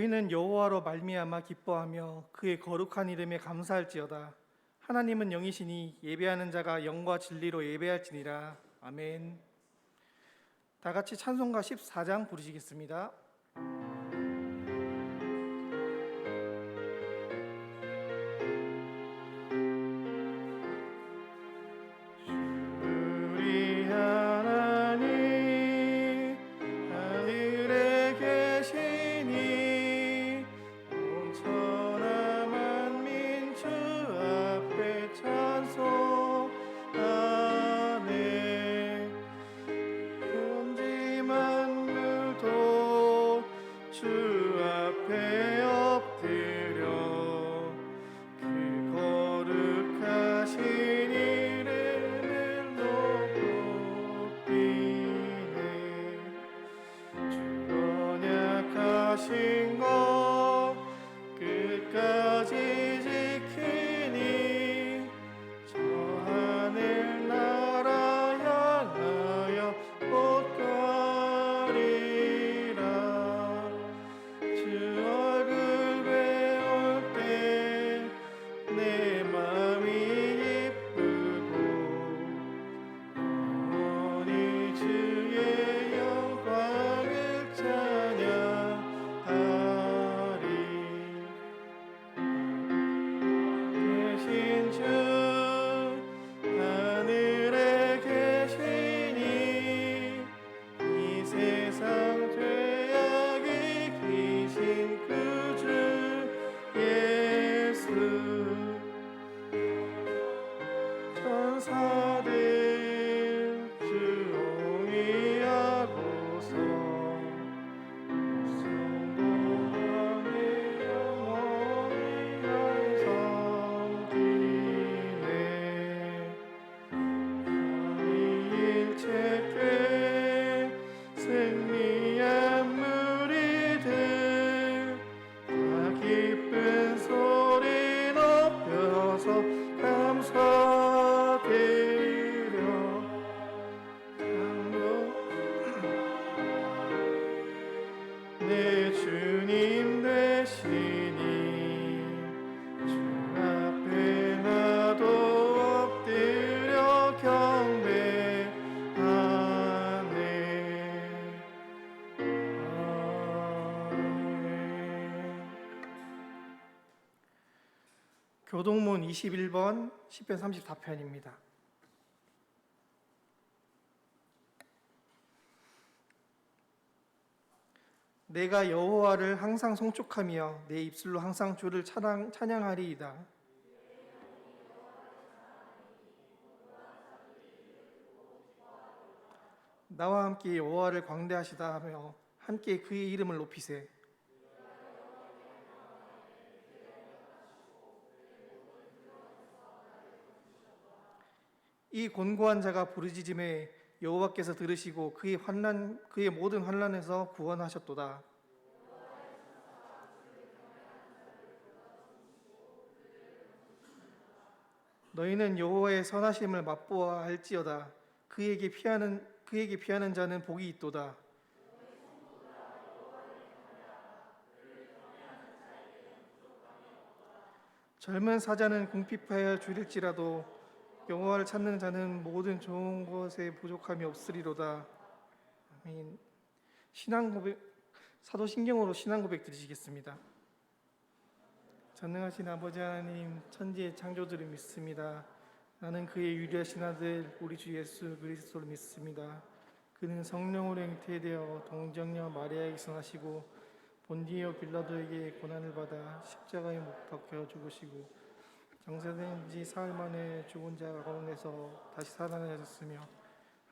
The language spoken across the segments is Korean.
저희는 여호와로 말미암아 기뻐하며 그의 거룩한 이름에 감사할지어다. 하나님은 영이시니 예배하는 자가 영과 진리로 예배할지니라. 아멘. 다 같이 찬송가 14장 부르시겠습니다. 우리 하나님 하늘에 계시니 온 천하 만민 주 앞에 찬송하네. 천지 만물도 주 앞에 엎드려 그 거룩하신 이름을 높이네. 주 언약하신 것 끝까지 지키니 저 하늘 나라 향하여 옷가리라. 주 얼굴 배울 때 내 마음이 기쁘고 영원히 주의 영광을 찬양하리. 계신 주 하늘에 계시니 이 세상 죄악이 귀신 구주 예수. 천사들 주 옹이하고서 성공하며 영원히 섬기네. 일체께 승리한 무리들 다 기쁜 소리 높여서 감사드려. 내 주님 되시니 주 앞에 나도 엎드려 경배하네. 아멘. 교동문 21번 시편 34편입니다. 내가 여호와를 항상 송축하며 내 입술로 항상 주를 찬양하리이다. 나와 함께 여호와를 광대하시다 하며 함께 그의 이름을 높이세. 이 곤고한 자가 부르짖음에 여호와께서 들으시고 그의 모든 환난에서 구원하셨도다. 너희는 여호와의 선하심을 맛보아 알지어다. 그에게 피하는 자는 복이 있도다. 젊은 사자는 궁핍하여 줄일지라도 여호와를 찾는 자는 모든 좋은 것에 부족함이 없으리로다. 아멘. 사도신경으로 신앙고백 드리시겠습니다. 전능하신 아버지 하나님, 천지의 창조주를 믿습니다. 나는 그의 유일하신 아들 우리 주 예수 그리스도를 믿습니다. 그는 성령으로 잉태되어 동정녀 마리아에게서 나시고 본디오 빌라도에게 고난을 받아 십자가에 못 박혀 죽으시고 장사된 지 사흘 만에 죽은 자 가운데서 다시 살아나셨으며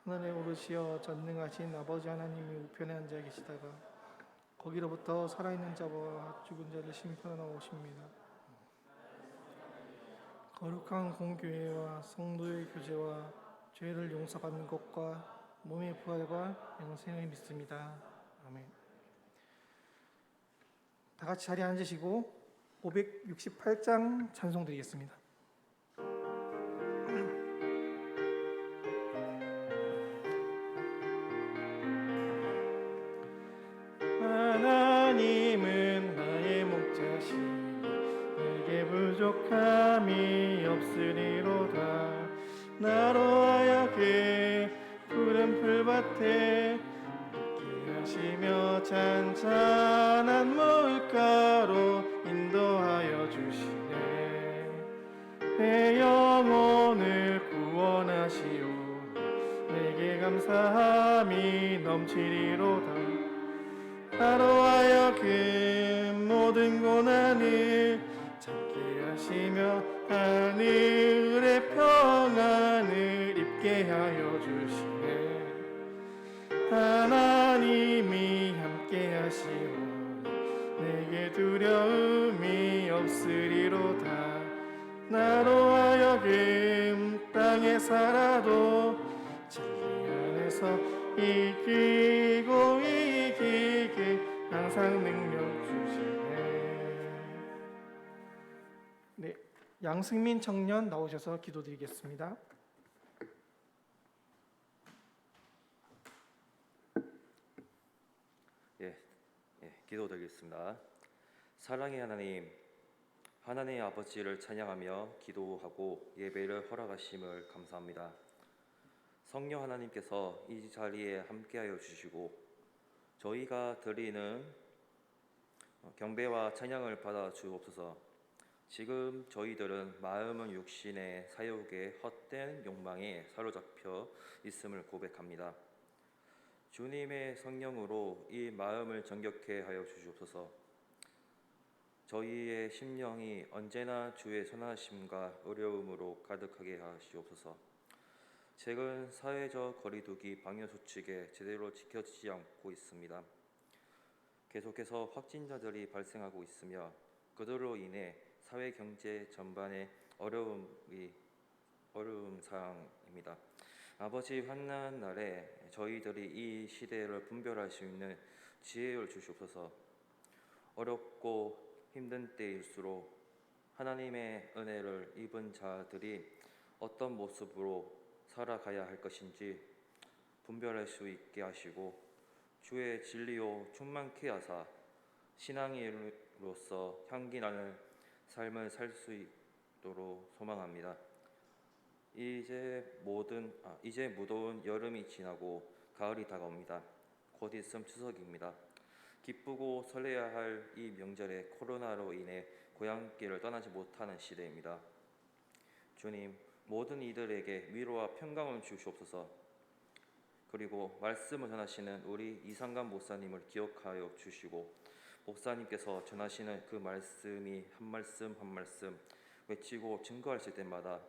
하늘에 오르시어 전능하신 아버지 하나님이 우편에 앉아 계시다가 거기로부터 살아있는 자와 죽은 자를 심판하러 오십니다. 거룩한 공교회와 성도의 교제와 죄를 용서받는 것과 몸의 부활과 영생을 믿습니다. 아멘. 다 같이 자리에 앉으시고 568장 찬송 드리겠습니다. 하나님은 부족함이 없으리로다. 나로 하여금 푸른 풀밭에 걷게 하시며 잔잔한 물가로 인도하여 주시네. 내 영혼을 구원하시오. 내게 감사함이 넘치리로다. 나로 하여금 모든 고난을 참게 하시며 하늘의 평안을 입게 하여 주시네. 하나님이 함께 하시오. 내게 두려움이 없으리로다. 나로 하여금 땅에 살아도 진리 안에서 이기고 이기게 항상 능력 주시네. 네, 양승민 청년 나오셔서 기도드리겠습니다. 기도드리겠습니다. 사랑의 하나님, 하나님의 아버지를 찬양하며 기도하고 예배를 허락하심을 감사합니다. 성령 하나님께서 이 자리에 함께하여 주시고 저희가 드리는 경배와 찬양을 받아 주옵소서. 지금 저희들은 마음은 육신의 사욕에 헛된 욕망에 사로잡혀 있음을 고백합니다. 주님의 성령으로 이 마음을 정결케 하여 주시옵소서. 저희의 심령이 언제나 주의 선하심과 어려움으로 가득하게 하시옵소서. 최근 사회적 거리두기 방역수칙에 제대로 지켜지지 않고 있습니다. 계속해서 확진자들이 발생하고 있으며 그들로 인해 사회 경제 전반에 어려운 상황입니다. 아버지, 환난 날에 저희들이 이 시대를 분별할 수 있는 지혜를 주시옵소서. 어렵고 힘든 때일수록 하나님의 은혜를 입은 자들이 어떤 모습으로 살아가야 할 것인지 분별할 수 있게 하시고 주의 진리로 충만케 하사 신앙인으로서 향기나는 삶을 살 수 있도록 소망합니다. 이제 무더운 여름이 지나고 가을이 다가옵니다. 곧 있으면 추석입니다. 기쁘고 설레야 할 이 명절에 코로나로 인해 고향길을 떠나지 못하는 시대입니다. 주님, 모든 이들에게 위로와 평강을 주시옵소서. 그리고 말씀을 전하시는 우리 이상감 목사님을 기억하여 주시고 목사님께서 전하시는 그 말씀이 한 말씀 한 말씀 외치고 증거하실 때마다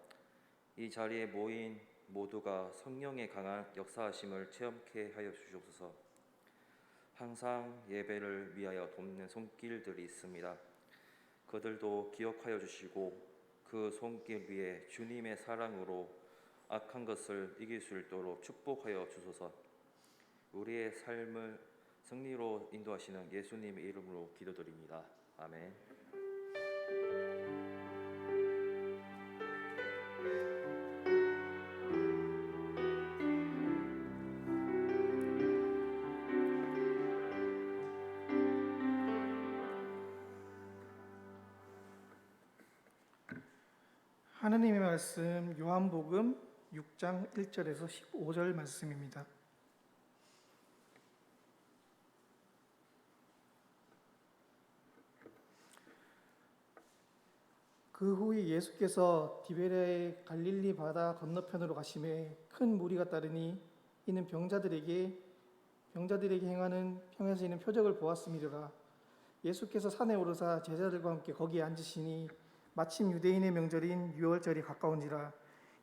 이 자리에 모인 모두가 성령의 강한 역사하심을 체험케 하여 주시옵소서. 항상 예배를 위하여 돕는 손길들이 있습니다. 그들도 기억하여 주시고 그 손길 위에 주님의 사랑으로 악한 것을 이길 수 있도록 축복하여 주소서. 우리의 삶을 승리로 인도하시는 예수님의 이름으로 기도드립니다. 아멘. 하느님의 말씀 요한복음 6장 1절에서 15절 말씀입니다. 그 후에 예수께서 디베레의 갈릴리 바다 건너편으로 가심에 큰 무리가 따르니 이는 병자들에게 행하는 평에서 있는 표적을 보았음이로라. 예수께서 산에 오르사 제자들과 함께 거기에 앉으시니 마침 유대인의 명절인 유월절이 가까운지라.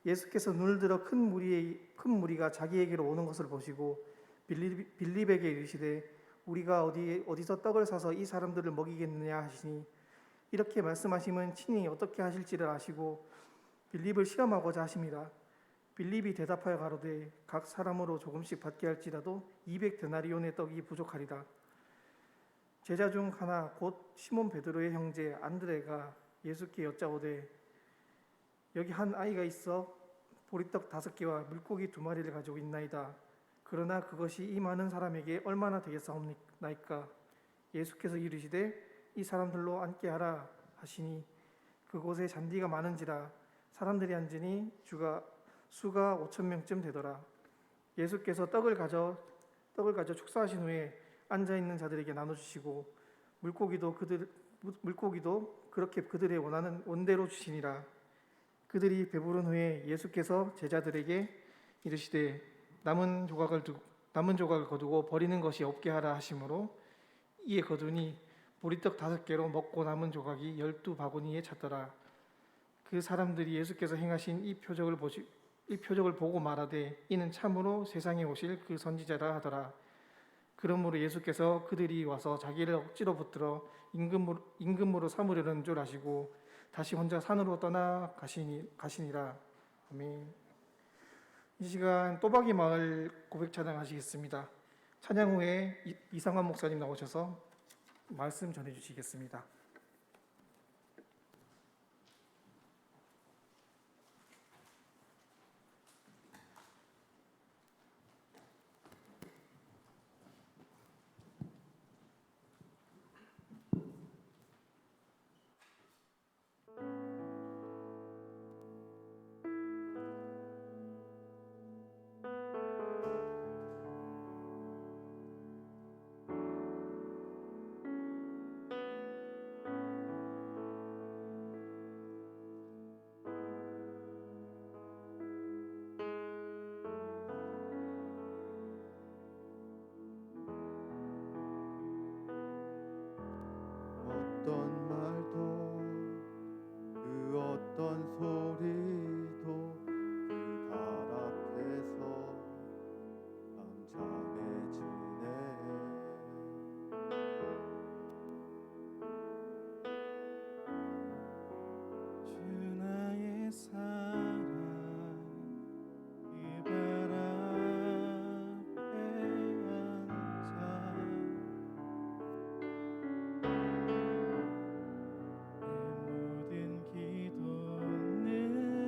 예수께서 눈을 들어 큰 무리가 자기에게로 오는 것을 보시고 빌립에게 이르시되 우리가 어디서 떡을 사서 이 사람들을 먹이겠느냐 하시니 이렇게 말씀하시면 친히 어떻게 하실지를 아시고 빌립을 시험하고자 하심이라. 빌립이 대답하여 가로되 각 사람으로 조금씩 받게 할지라도 200데나리온의 떡이 부족하리라. 제자 중 하나 곧 시몬 베드로의 형제 안드레가 예수께 여짜오되 여기 한 아이가 있어 보리떡 5개와 물고기 2마리를 가지고 있나이다. 그러나 그것이 이 많은 사람에게 얼마나 되겠사옵나이까. 예수께서 이르시되 이 사람들로 앉게 하라 하시니 그곳에 잔디가 많은지라 사람들이 앉으니 수가 5천 명쯤 되더라. 예수께서 떡을 가져 축사하신 후에 앉아 있는 자들에게 나눠 주시고 물고기도 그렇게 그들의 원하는 원대로 주시니라. 그들이 배부른 후에 예수께서 제자들에게 이르시되 남은 조각을 거두고 버리는 것이 없게 하라 하심으로 이에 거두니 보리떡 5개로 먹고 남은 조각이 12바구니에 찼더라. 그 사람들이 예수께서 행하신 이 표적을 보고 말하되 이는 참으로 세상에 오실 그 선지자라 하더라. 그러므로 예수께서 그들이 와서 자기를 억지로 붙들어 임금으로 삼으려는 줄 아시고 다시 혼자 산으로 떠나 가시니라. 아멘. 이 시간 또박이 마을 고백 찬양하시겠습니다. 찬양 후에 이상환 목사님 나오셔서 말씀 전해주시겠습니다. 어떤 말도 그 어떤 소리도 그 발 앞에서 잠잠해지네. 주 나의 사랑 그 발 앞에 앉아 내 모든 기도는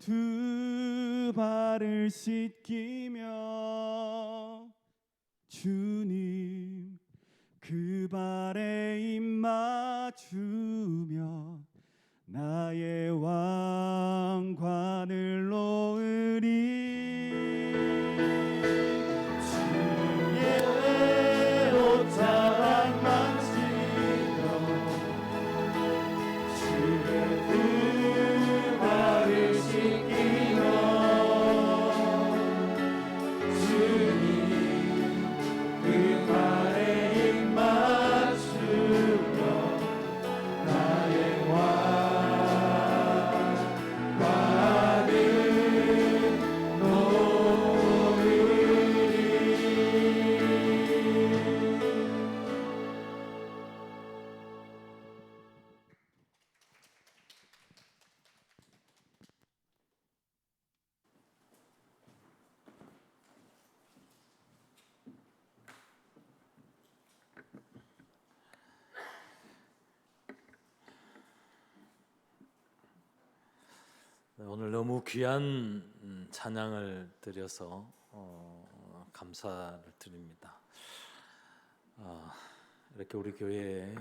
두 발을 씻기며 주님 그 발에 입 맞추며 나의 왕관을 놓으리. 주의 옷자락 만지며 주의 그 발을 씻기며 주님 그 발에 입 맞추며 나의 왕관을 놓으리. 네, 오늘 너무 귀한 찬양을 드려서 감사를 드립니다. 이렇게 우리 교회에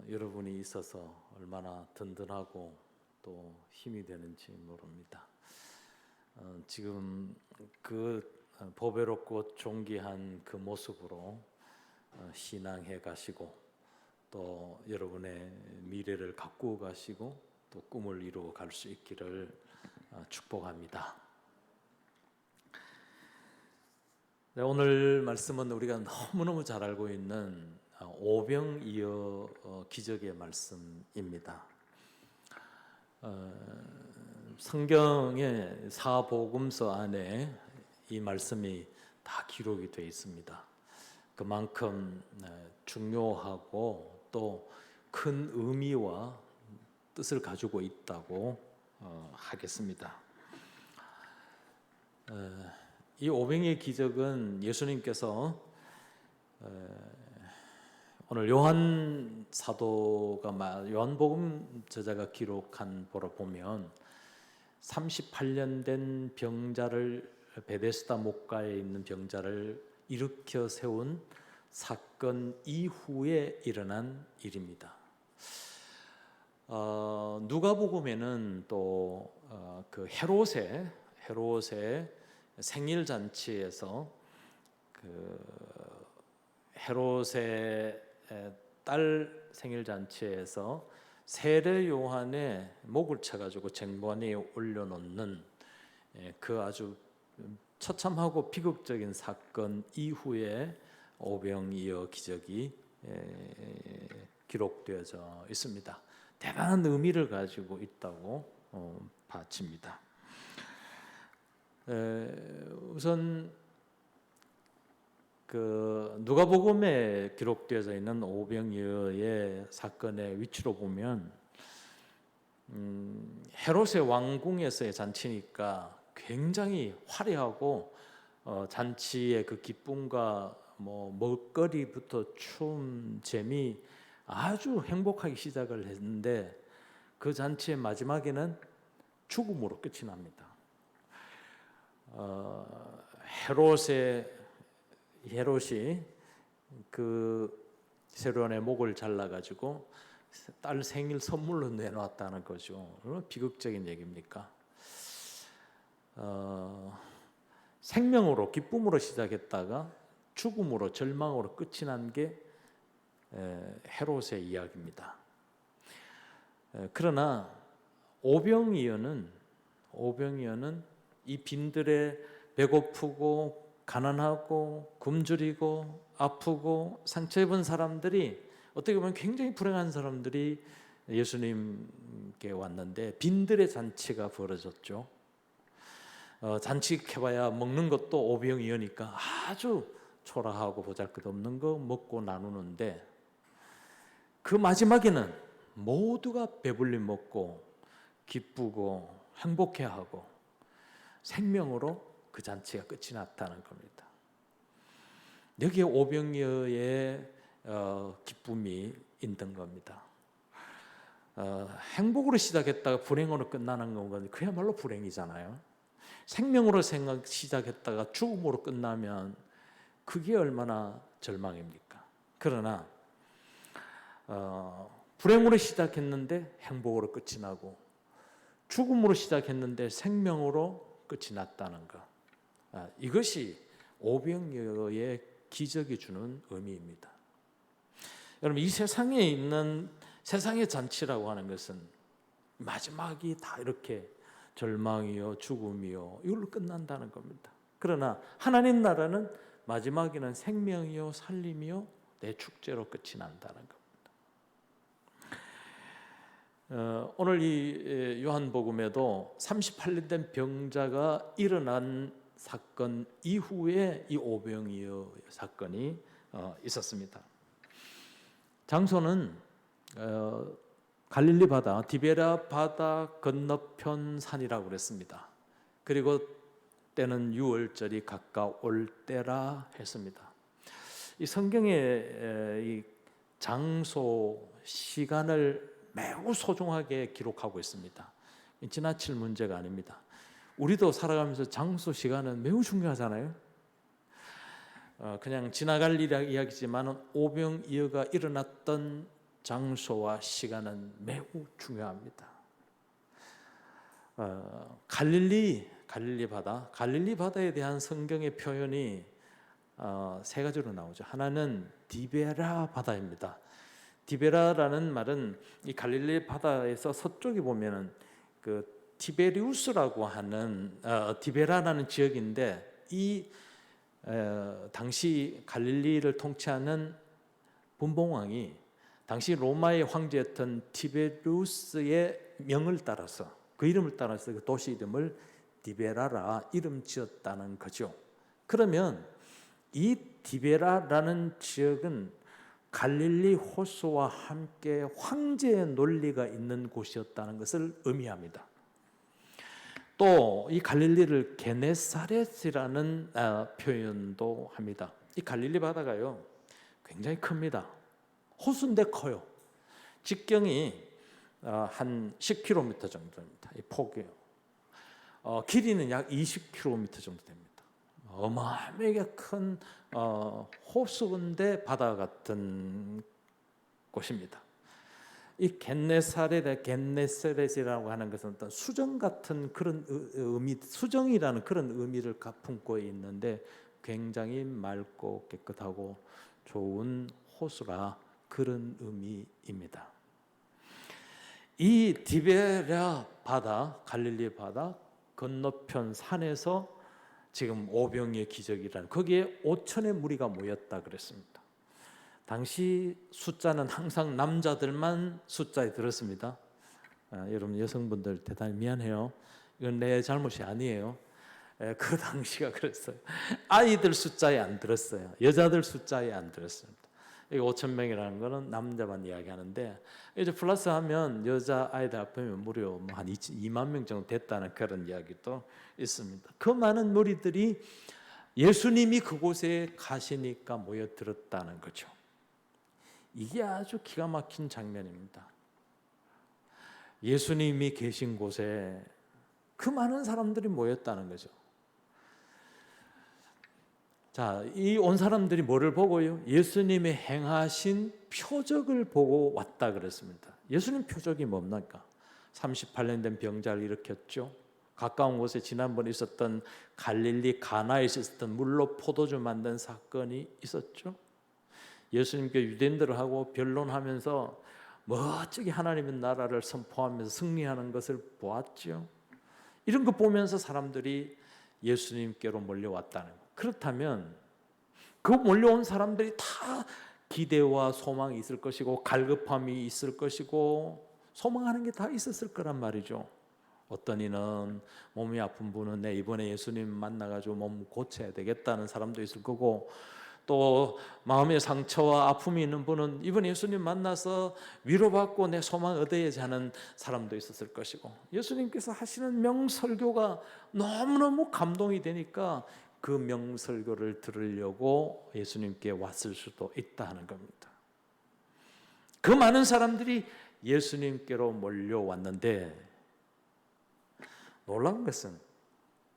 여러분이 있어서 얼마나 든든하고 또 힘이 되는지 모릅니다. 지금 그 보배롭고 존귀한 그 모습으로 신앙해 가시고 또 여러분의 미래를 가꾸어 가시고 또 꿈을 이루어 갈 수 있기를 축복합니다. 네, 오늘 말씀은 우리가 너무너무 잘 알고 있는 오병이어 기적의 말씀입니다. 성경의 사복음서 안에 이 말씀이 다 기록이 되어 있습니다. 그만큼 중요하고 또 큰 의미와 뜻을 가지고 있다고 하겠습니다. 이 오병이의 기적은 예수님께서 오늘 요한 사도가 요한복음 저자가 기록한 바로 보면 38년 된 병자를 베데스다 목가에 있는 병자를 일으켜 세운 사건 이후에 일어난 일입니다. 누가복음에는 또 그 헤롯의 생일 잔치에서 그 헤롯의 딸 생일 잔치에서 세례 요한의 목을 쳐가지고 쟁반에 올려놓는 그 아주 처참하고 비극적인 사건 이후에 오병이어 기적이 기록되어져 있습니다. 대단한 의미를 가지고 있다고 봐집니다. 우선 그 누가복음에 기록되어져 있는 오병이어의 사건의 위치로 보면 헤롯의 왕궁에서의 잔치니까 굉장히 화려하고 잔치의 그 기쁨과 먹거리부터 춤, 재미 아주 행복하게 시작을 했는데 그 잔치의 마지막에는 죽음으로 끝이 납니다. 헤롯이 그 세론의 목을 잘라가지고 딸 생일 선물로 내놓았다는 거죠. 얼마나 비극적인 얘기입니까? 생명으로 기쁨으로 시작했다가 죽음으로 절망으로 끝이 난 게 헤롯의 이야기입니다. 그러나 오병이어는 이 빈들에 배고프고 가난하고 굶주리고 아프고 상처 입은 사람들이 어떻게 보면 굉장히 불행한 사람들이 예수님께 왔는데 빈들의 잔치가 벌어졌죠. 잔치해봐야 먹는 것도 오병이어니까 아주 초라하고 보잘것없는 거 먹고 나누는데 그 마지막에는 모두가 배불리 먹고 기쁘고 행복해하고 생명으로 그 잔치가 끝이 났다는 겁니다. 여기에 오병이어의 기쁨이 있는 겁니다. 행복으로 시작했다가 불행으로 끝나는 건 그야말로 불행이잖아요. 생명으로 시작했다가 죽음으로 끝나면 그게 얼마나 절망입니까? 그러나 불행으로 시작했는데 행복으로 끝이 나고 죽음으로 시작했는데 생명으로 끝이 났다는 것, 이것이 오병이어의 기적이 주는 의미입니다. 여러분, 이 세상에 있는 세상의 잔치라고 하는 것은 마지막이 다 이렇게 절망이요 죽음이요 이걸로 끝난다는 겁니다. 그러나 하나님 나라는 마지막에는 생명이요 살림이요 내 축제로 끝이 난다는 겁니다. 오늘 이 요한복음에도 38년 된 병자가 일어난 사건 이후에 이 오병이어 사건이 있었습니다. 장소는 갈릴리 바다, 디베라 바다 건너편 산이라고 그랬습니다. 그리고 때는 유월절이 가까울 때라 했습니다. 이 성경의 이 장소, 시간을 매우 소중하게 기록하고 있습니다. 지나칠 문제가 아닙니다. 우리도 살아가면서 장소, 시간은 매우 중요하잖아요. 그냥 지나갈 이야기지만 오병이어가 일어났던 장소와 시간은 매우 중요합니다. 갈릴리 바다, 갈릴리 바다에 대한 성경의 표현이 세 가지로 나오죠. 하나는 디베라 바다입니다. 디베라라는 말은 이 갈릴리 바다에서 서쪽에 보면은 그 티베리우스라고 하는 디베라라는 지역인데 이 당시 갈릴리를 통치하는 분봉왕이 당시 로마의 황제였던 티베리우스의 명을 따라서 그 이름을 따라서 그 도시 이름을 디베라라 이름 지었다는 거죠. 그러면 이 디베라라는 지역은 갈릴리 호수와 함께 황제의 논리가 있는 곳이었다는 것을 의미합니다. 또 이 갈릴리를 게네사렛이라는 표현도 합니다. 이 갈릴리 바다가요 굉장히 큽니다. 호수인데 커요. 직경이 한 10km 정도입니다. 이 폭이요. 길이는 약 20km 정도 됩니다. 어마어마하게 큰 호수인데 바다 같은 곳입니다. 이 겟네사렛이라고 하는 것은 어떤 수정 같은 그런 의미, 수정이라는 그런 의미를 품고 있는데 굉장히 맑고 깨끗하고 좋은 호수라 그런 의미입니다. 이 디베라 바다, 갈릴리 바다 건너편 산에서 지금 오병이의 기적이라는 거기에 5천의 무리가 모였다 그랬습니다. 당시 숫자는 항상 남자들만 숫자에 들었습니다. 여러분 여성분들 대단히 미안해요. 이건 내 잘못이 아니에요. 그 당시가 그랬어요. 아이들 숫자에 안 들었어요. 여자들 숫자에 안 들었습니다. 5천 명이라는 거는 남자만 이야기하는데 이제 플러스하면 여자 아이들 합하면 무려 한 2만 명 정도 됐다는 그런 이야기도 있습니다. 그 많은 무리들이 예수님이 그곳에 가시니까 모여들었다는 거죠. 이게 아주 기가 막힌 장면입니다. 예수님이 계신 곳에 그 많은 사람들이 모였다는 거죠. 자, 이 온 사람들이 뭐를 보고요? 예수님의 행하신 표적을 보고 왔다 그랬습니다. 예수님 표적이 뭡니까? 38년 된 병자를 일으켰죠. 가까운 곳에 지난번에 있었던 갈릴리 가나에 있었던 물로 포도주 만든 사건이 있었죠. 예수님께 유대인들하고 변론하면서 멋지게 하나님의 나라를 선포하면서 승리하는 것을 보았죠. 이런 거 보면서 사람들이 예수님께로 몰려왔다는 것. 그렇다면 그 몰려온 사람들이 다 기대와 소망이 있을 것이고 갈급함이 있을 것이고 소망하는 게 다 있었을 거란 말이죠. 어떤 이는 몸이 아픈 분은 내 이번에 예수님 만나가지고 몸 고쳐야 되겠다는 사람도 있을 거고 또 마음의 상처와 아픔이 있는 분은 이번 예수님 만나서 위로받고 내 소망 얻어야지 하는 사람도 있었을 것이고 예수님께서 하시는 명설교가 너무너무 감동이 되니까 그 명설교를 들으려고 예수님께 왔을 수도 있다 하는 겁니다. 그 많은 사람들이 예수님께로 몰려왔는데 놀라운 것은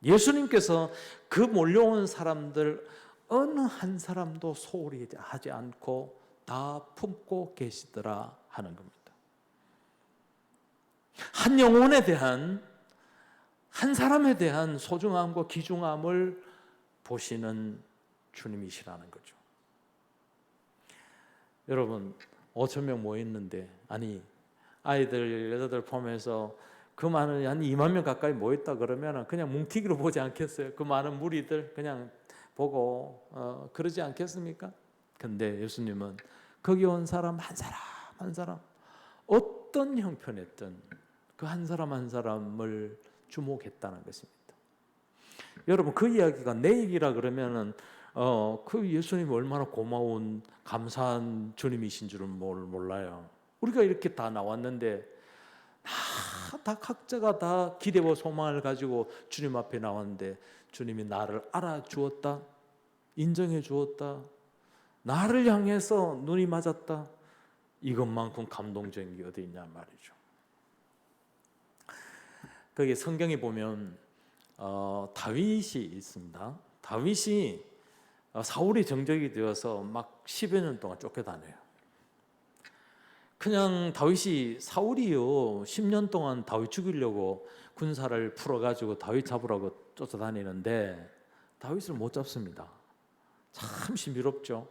예수님께서 그 몰려온 사람들 어느 한 사람도 소홀히 하지 않고 다 품고 계시더라 하는 겁니다. 한 영혼에 대한, 한 사람에 대한 소중함과 귀중함을 보시는 주님이시라는 거죠. 여러분 5천 명 모였는데, 아니 아이들 여자들 포함해서 그 많은 한 2만 명 가까이 모였다 그러면 그냥 뭉티기로 보지 않겠어요? 그 많은 무리들 그냥 보고 그러지 않겠습니까? 근데 예수님은 거기 온 사람 한 사람 한 사람, 어떤 형편이든 그 한 사람 한 사람을 주목했다는 것입니다. 여러분 그 이야기가 내 얘기라 그러면은 그 예수님이 얼마나 고마운 감사한 주님이신 줄은 몰라요. 우리가 이렇게 다 나왔는데 다 각자가 다 기대와 소망을 가지고 주님 앞에 나왔는데 주님이 나를 알아주었다, 인정해 주었다, 나를 향해서 눈이 맞았다, 이것만큼 감동적인 게 어디 있냐 말이죠. 거기 성경에 보면 다윗이 있습니다. 다윗이 사울이 정적이 되어서 막 10여 년 동안 쫓겨다녀요. 그냥 다윗이, 사울이요 10년 동안 다윗 죽이려고 군사를 풀어가지고 다윗 잡으라고 쫓아다니는데 다윗을 못 잡습니다. 참 신비롭죠.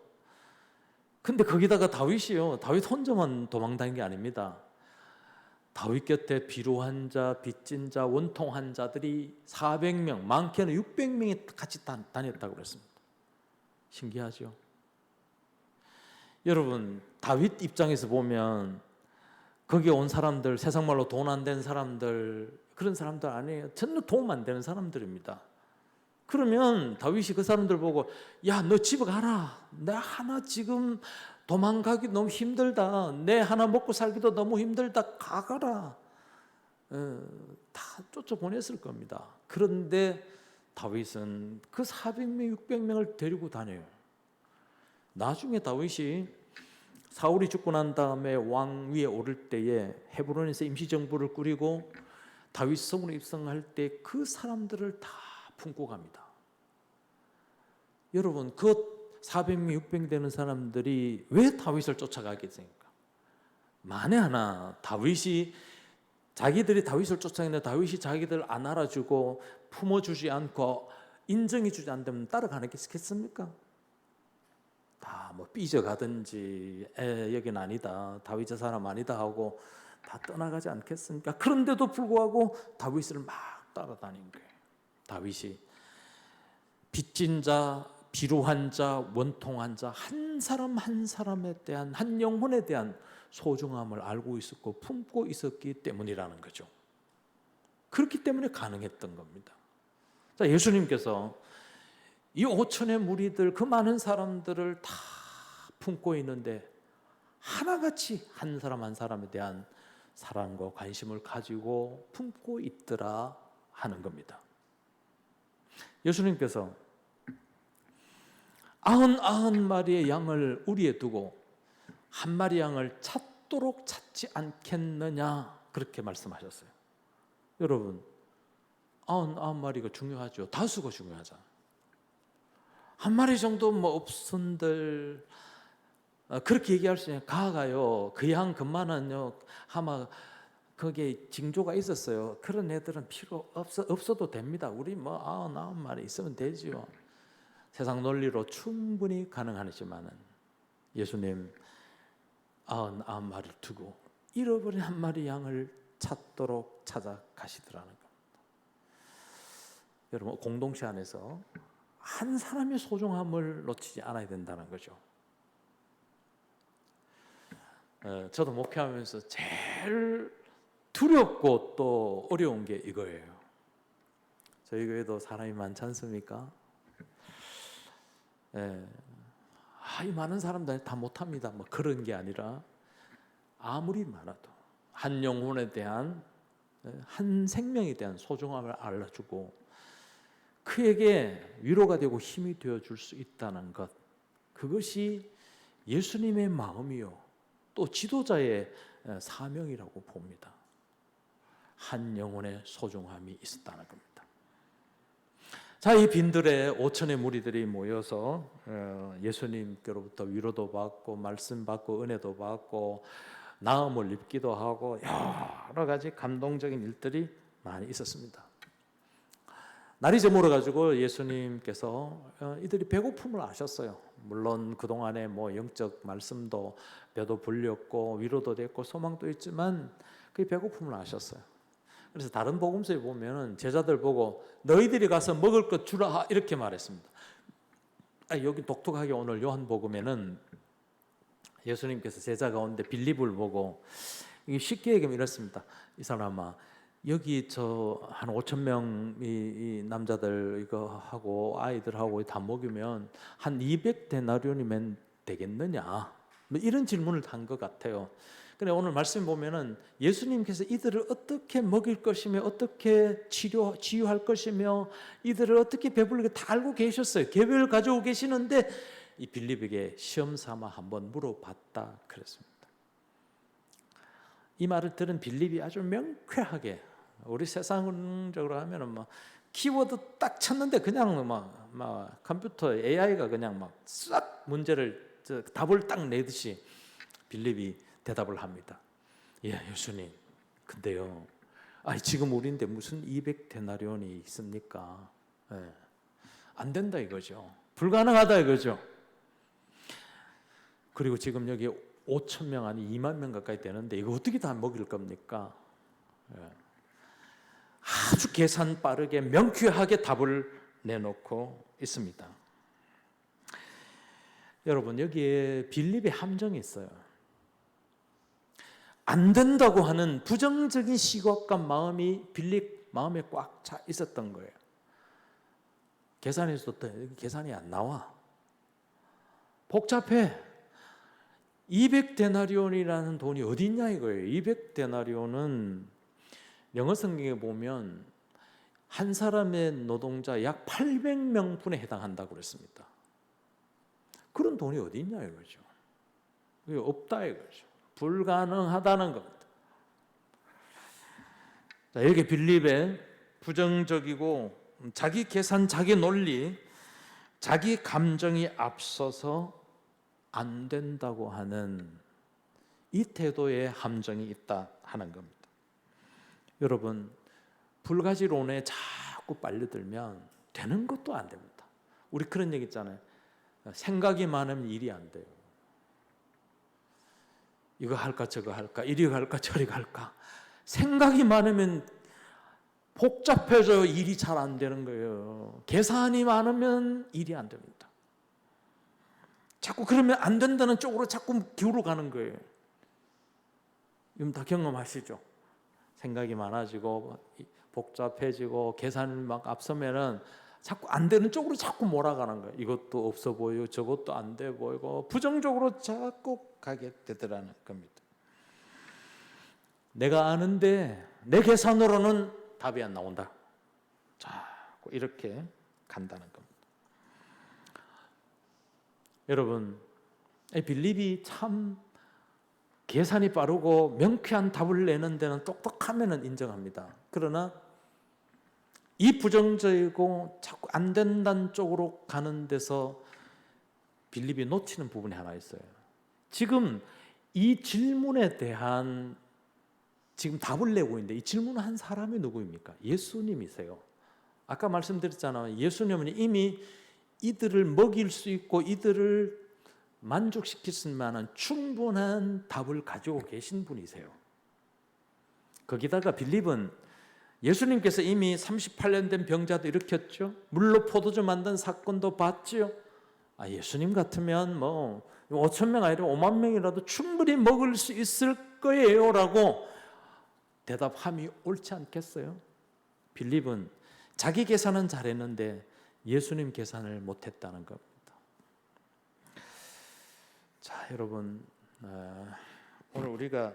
근데 거기다가 다윗이요, 다윗 혼자만 도망다닌 게 아닙니다. 다윗 곁에 비루한 자, 빚진 자, 원통한 자들이 400명, 많게는 600명이 같이 다녔다고 그랬습니다. 신기하죠? 여러분 다윗 입장에서 보면 거기에 온 사람들, 세상 말로 돈 안 된 사람들, 그런 사람들 아니에요. 전혀 도움 안 되는 사람들입니다. 그러면 다윗이 그 사람들 보고, 야, 너 집에 가라. 나 하나 지금 도망가기 너무 힘들다. 내 하나 먹고 살기도 너무 힘들다. 가거라. 다 쫓아보냈을 겁니다. 그런데 다윗은 그 400명, 600명을 데리고 다녀요. 나중에 다윗이 사울이 죽고 난 다음에 왕 위에 오를 때에 헤브론에서 임시정부를 꾸리고 다윗 성으로 입성할 때 그 사람들을 다 품고 갑니다. 여러분 그 400명, 600명 되는 사람들이 왜 다윗을 쫓아가겠습니까? 만에 하나 다윗이, 자기들이 다윗을 쫓아가는데 다윗이 자기들 안 알아주고 품어주지 않고 인정해주지 않으면 따라가는 게 있겠습니까? 다 뭐 삐져가든지 여긴 아니다, 다윗 저 사람 아니다 하고 다 떠나가지 않겠습니까? 그런데도 불구하고 다윗을 막 따라다닌 거예요. 다윗이 빚진 자, 비루한 자, 원통한 자, 한 사람 한 사람에 대한, 한 영혼에 대한 소중함을 알고 있었고 품고 있었기 때문이라는 거죠. 그렇기 때문에 가능했던 겁니다. 자, 예수님께서 이 5천의 무리들, 그 많은 사람들을 다 품고 있는데 하나같이 한 사람 한 사람에 대한 사랑과 관심을 가지고 품고 있더라 하는 겁니다. 예수님께서 99마리의 양을 우리에 두고 한 마리 양을 찾도록 찾지 않겠느냐, 그렇게 말씀하셨어요. 여러분 99마리가 중요하죠. 다수가 중요하잖아요. 한 마리 정도 뭐 없은들 그렇게 얘기할 수 있어요. 가가요, 그 양 그만은요 아마 거기에 징조가 있었어요. 그런 애들은 필요 없어도 됩니다. 우리 뭐 99마리 있으면 되지요. 세상 논리로 충분히 가능하지만은 예수님 99마리를 두고 잃어버린 한 마리 양을 찾도록 찾아가시더라는 겁니다. 여러분 공동체 안에서 한 사람의 소중함을 놓치지 않아야 된다는 거죠. 저도 목회하면서 제일 두렵고 또 어려운 게 이거예요. 저희 교회도 사람이 많지 않습니까? 이 많은 사람들 다 못합니다. 뭐 그런 게 아니라 아무리 많아도 한 영혼에 대한, 한 생명에 대한 소중함을 알려주고 그에게 위로가 되고 힘이 되어줄 수 있다는 것, 그것이 예수님의 마음이요 또 지도자의 사명이라고 봅니다. 한 영혼의 소중함이 있었다는 겁니다. 자, 이 빈들에 5천의 무리들이 모여서 예수님께로부터 위로도 받고 말씀 받고 은혜도 받고 나음을 입기도 하고 여러 가지 감동적인 일들이 많이 있었습니다. 날이 저물어 가지고 예수님께서 이들이 배고픔을 아셨어요. 물론 그동안에 뭐 영적 말씀도 배도 불렸고 위로도 됐고 소망도 있지만 그 배고픔을 아셨어요. 그래서 다른 복음서에 보면은 제자들 보고 너희들이 가서 먹을 것 주라 이렇게 말했습니다. 여기 독특하게 오늘 요한복음에는 예수님께서 제자 가운데 빌립을 보고 이게 쉽게 얘기하면 이렇습니다. 이 사람아 여기 저 한 5천 명이 남자들 이거 하고 아이들하고 다 먹이면 한 200데나리온이면 되겠느냐? 뭐 이런 질문을 한 것 같아요. 근데 오늘 말씀 보면은 예수님께서 이들을 어떻게 먹일 것이며 어떻게 치유할 것이며 이들을 어떻게 배불리게 다 알고 계셨어요. 계획을 가지고 계시는데 이 빌립에게 시험 삼아 한번 물어봤다 그랬습니다. 이 말을 들은 빌립이 아주 명쾌하게 우리 세상적으로 하면은 막 키워드 딱 쳤는데 그냥 막 컴퓨터 AI가 그냥 막 싹 문제를 답을 딱 내듯이 빌립이 대답을 합니다. 예, 예수님. 근데요. 지금 우리인데 무슨 200데나리온이 있습니까? 예. 안 된다 이거죠. 불가능하다 이거죠. 그리고 지금 여기 5천 명 아니 2만 명 가까이 되는데 이거 어떻게 다 먹일 겁니까? 예. 아주 계산 빠르게 명쾌하게 답을 내놓고 있습니다. 여러분 여기에 빌립의 함정이 있어요. 안 된다고 하는 부정적인 시각과 마음이 빌립 마음에 꽉 차 있었던 거예요. 계산해서도 계산이 안 나와. 복잡해. 200데나리온이라는 돈이 어디 있냐 이거예요. 200데나리온은 영어 성경에 보면 한 사람의 노동자 약 800명분에 해당한다고 그랬습니다. 그런 돈이 어디 있냐 이거죠. 그게 없다 이거죠. 불가능하다는 겁니다. 자, 여기 빌립의 부정적이고 자기 계산, 자기 논리, 자기 감정이 앞서서 안 된다고 하는 이 태도에 함정이 있다 하는 겁니다. 여러분, 불가지론에 자꾸 빨려들면 되는 것도 안 됩니다. 우리 그런 얘기 있잖아요. 생각이 많으면 일이 안 돼요. 이거 할까 저거 할까 이리 갈까 저리 갈까 생각이 많으면 복잡해져 일이 잘 안 되는 거예요. 계산이 많으면 일이 안 됩니다. 자꾸 그러면 안 된다는 쪽으로 자꾸 기울어 가는 거예요. 이건 다 경험하시죠? 생각이 많아지고 복잡해지고 계산이 막 앞서면은 자꾸 안 되는 쪽으로 자꾸 몰아가는 거예요. 이것도 없어 보이고 저것도 안 돼 보이고 부정적으로 자꾸 가게 되더라는 겁니다. 내가 아는데 내 계산으로는 답이 안 나온다. 자꾸 이렇게 간다는 겁니다. 여러분, 빌립이 참 계산이 빠르고 명쾌한 답을 내는 데는 똑똑하면은 인정합니다. 그러나 이 부정적이고 자꾸 안 된다는 쪽으로 가는 데서 빌립이 놓치는 부분이 하나 있어요. 지금 이 질문에 대한 지금 답을 내고 있는데 이 질문을 한 사람이 누구입니까? 예수님이세요. 아까 말씀드렸잖아요. 예수님은 이미 이들을 먹일 수 있고 이들을 만족시킬 수 만한 충분한 답을 가지고 계신 분이세요. 거기다가 빌립은 예수님께서 이미 38년 된 병자도 일으켰죠. 물로 포도주 만든 사건도 봤죠. 예수님 같으면 뭐 5천 명 아니라 5만 명이라도 충분히 먹을 수 있을 거예요 라고 대답함이 옳지 않겠어요? 빌립은 자기 계산은 잘했는데 예수님 계산을 못했다는 겁니다. 자, 여러분, 오늘 우리가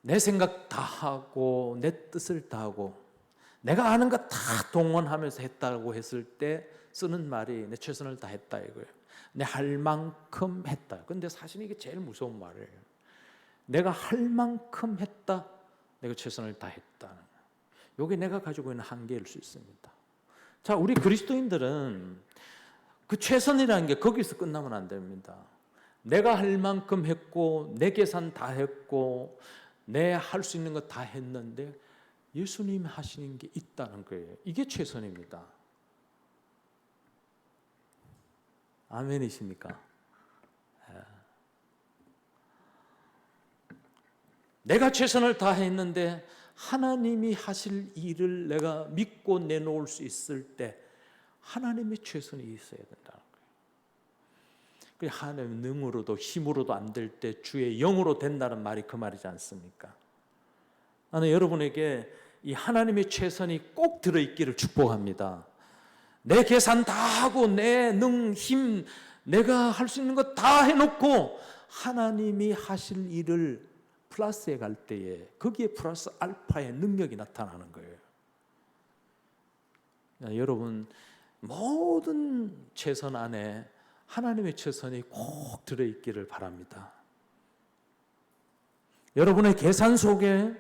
내 생각 다 하고 내 뜻을 다 하고 내가 아는 거 다 동원하면서 했다고 했을 때 쓰는 말이 내 최선을 다했다 이거예요. 내 할 만큼 했다. 근데 사실 이게 제일 무서운 말이에요. 내가 할 만큼 했다. 내가 최선을 다했다. 이게 내가 가지고 있는 한계일 수 있습니다. 자, 우리 그리스도인들은 그 최선이라는 게 거기서 끝나면 안 됩니다. 내가 할 만큼 했고 내 계산 다 했고 내 할 수 있는 거 다 했는데 예수님이 하시는 게 있다는 거예요. 이게 최선입니다. 아멘이십니까? 내가 최선을 다했는데 하나님이 하실 일을 내가 믿고 내놓을 수 있을 때 하나님의 최선이 있어야 된다는 거예요. 하나님의 능으로도 힘으로도 안 될 때 주의 영으로 된다는 말이 그 말이지 않습니까? 나는 여러분에게 이 하나님의 최선이 꼭 들어있기를 축복합니다. 내 계산 다 하고 내 능, 힘, 내가 할 수 있는 거 다 해놓고 하나님이 하실 일을 플러스에 갈 때에 거기에 플러스 알파의 능력이 나타나는 거예요. 여러분 모든 최선 안에 하나님의 최선이 꼭 들어있기를 바랍니다. 여러분의 계산 속에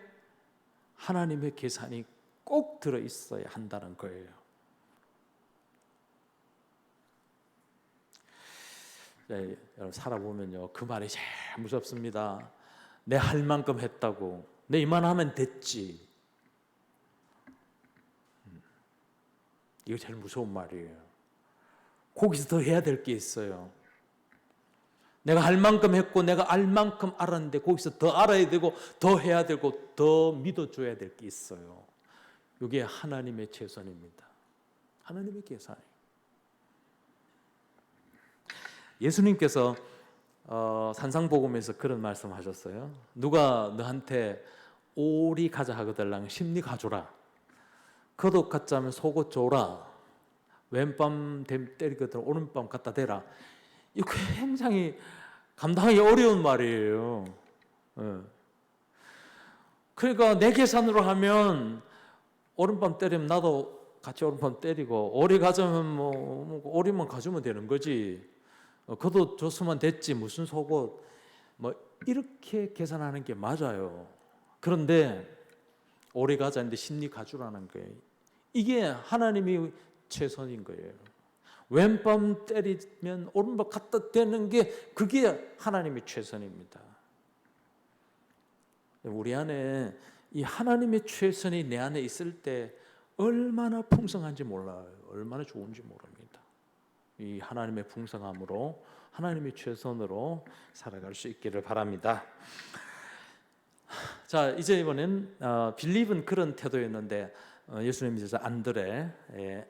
하나님의 계산이 꼭 들어있어야 한다는 거예요. 여러분 살아보면요 그 말이 제일 무섭습니다. 내 할 만큼 했다고, 내 이만하면 됐지. 이거 제일 무서운 말이에요. 거기서 더 해야 될 게 있어요. 내가 할 만큼 했고 내가 알 만큼 알았는데 거기서 더 알아야 되고 더 해야 되고 더 믿어줘야 될 게 있어요. 이게 하나님의 최선입니다. 하나님의 계산이에요. 예수님께서 산상복음에서 그런 말씀하셨어요. 누가 너한테 오리 가자 하거들랑 심리 가줘라. 겉옷 갖자면 속옷 줘라. 왼밤 때리거든 오른밤 갖다 대라. 이거 굉장히 감당하기 어려운 말이에요. 그러니까 내 계산으로 하면 오른밤 때리면 나도 같이 오른밤 때리고 오리 가자면 뭐 오리만 가주면 되는 거지. 겉옷 줬으면 됐지 무슨 속옷 뭐 이렇게 계산하는 게 맞아요. 그런데 오래 가자는데 심리 가주라는 거예요. 이게 하나님이 최선인 거예요. 왼밤 때리면 오른밤 갖다 대는 게 그게 하나님의 최선입니다. 우리 안에 이 하나님의 최선이 내 안에 있을 때 얼마나 풍성한지 몰라요. 얼마나 좋은지 모릅니다. 이 하나님의 풍성함으로 하나님의 최선으로 살아갈 수 있기를 바랍니다. 자, 이제 이번엔 빌립은 그런 태도였는데 예수님이 이제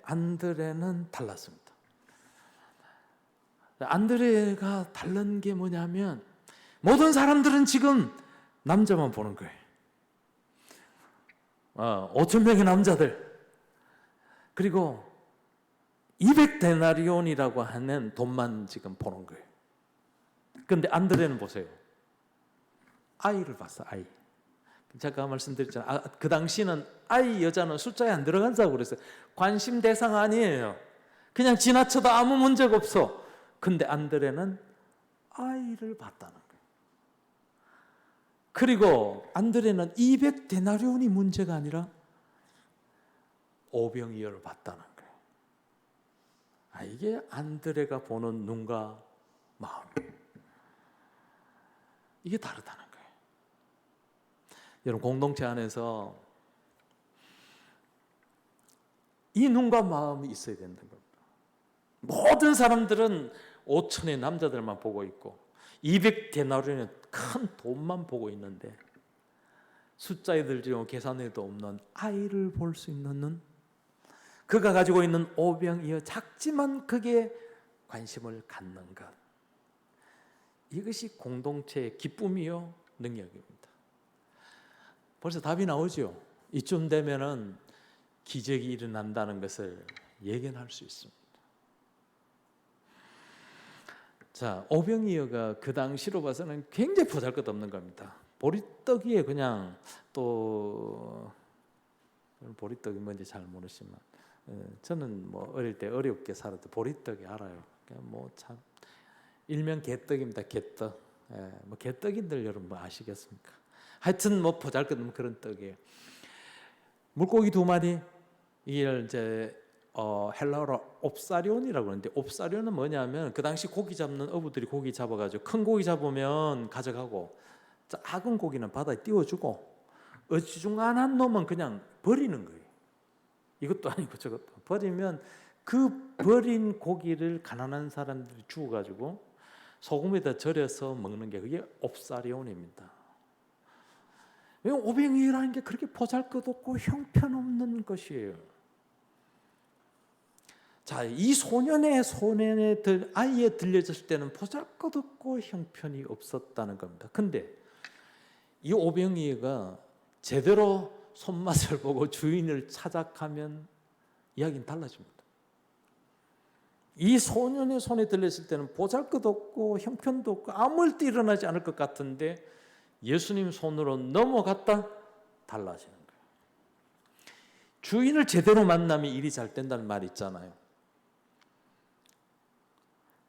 안드레는 달랐습니다. 안드레가 다른 게 뭐냐면 모든 사람들은 지금 남자만 보는 거예요. 5,000명의 남자들 그리고 200데나리온이라고 하는 돈만 지금 보는 거예요. 그런데 안드레는 보세요. 아이를 봤어. 아이. 제가 말씀드렸잖아요. 그 당시는 아이 여자는 숫자에 안 들어간다고 그랬어요. 관심 대상 아니에요. 그냥 지나쳐도 아무 문제가 없어. 근데 안드레는 아이를 봤다는 거예요. 그리고 안드레는 200데나리온이 문제가 아니라 오병이어를 봤다는 거예요. 이게 안드레가 보는 눈과 마음이에요. 이게 다르다는 거예요. 여러분 공동체 안에서 이 눈과 마음이 있어야 된다는 겁니다. 모든 사람들은 5천의 남자들만 보고 있고 200데나리온의 큰 돈만 보고 있는데 숫자에 들지 계산에도 없는 아이를 볼 수 있는 눈, 그가 가지고 있는 오병이어 작지만 그게 관심을 갖는 것, 이것이 공동체의 기쁨이요 능력입니다. 벌써 답이 나오죠. 이쯤 되면은 기적이 일어난다는 것을 예견할 수 있습니다. 자, 오병이어가 그 당시로 봐서는 굉장히 보잘것없는 겁니다. 보리떡이에 그냥 또 보리떡이 뭔지 잘 모르지만 저는 뭐 어릴 때 어렵게 살았던 보리떡이 알아요. 뭐 참 일명 개떡입니다. 개떡. 예, 뭐 개떡인들 여러분 뭐 아시겠습니까? 하여튼 뭐 보잘것없는 그런 떡이에요. 물고기 2마리 이걸 이제 헬라어로 옵사리온이라고 하는데, 옵사리온은 뭐냐면 그 당시 고기 잡는 어부들이 고기 잡아가지고 큰 고기 잡으면 가져가고 작은 고기는 바다에 띄워주고 어중간한 놈은 그냥 버리는 거예요. 이것도 아니고 저것도 버리면 그 버린 고기를 가난한 사람들이 주워가지고 소금에다 절여서 먹는 게 그게 옵사리온입니다. 오병이어라는 게 그렇게 보잘것없고 형편없는 것이에요. 자, 이 소년의 손에 아이에 들려졌을 때는 보잘것없고 형편이 없었다는 겁니다. 근데 이 오병이어가 제대로 손맛을 보고 주인을 찾아가면 이야기는 달라집니다. 이 소년의 손에 들렸을 때는 보잘것없고 형편도 없고 아무 일도 일어나지 않을 것 같은데 예수님 손으로 넘어갔다 달라지는 거예요. 주인을 제대로 만나면 일이 잘 된다는 말 있잖아요.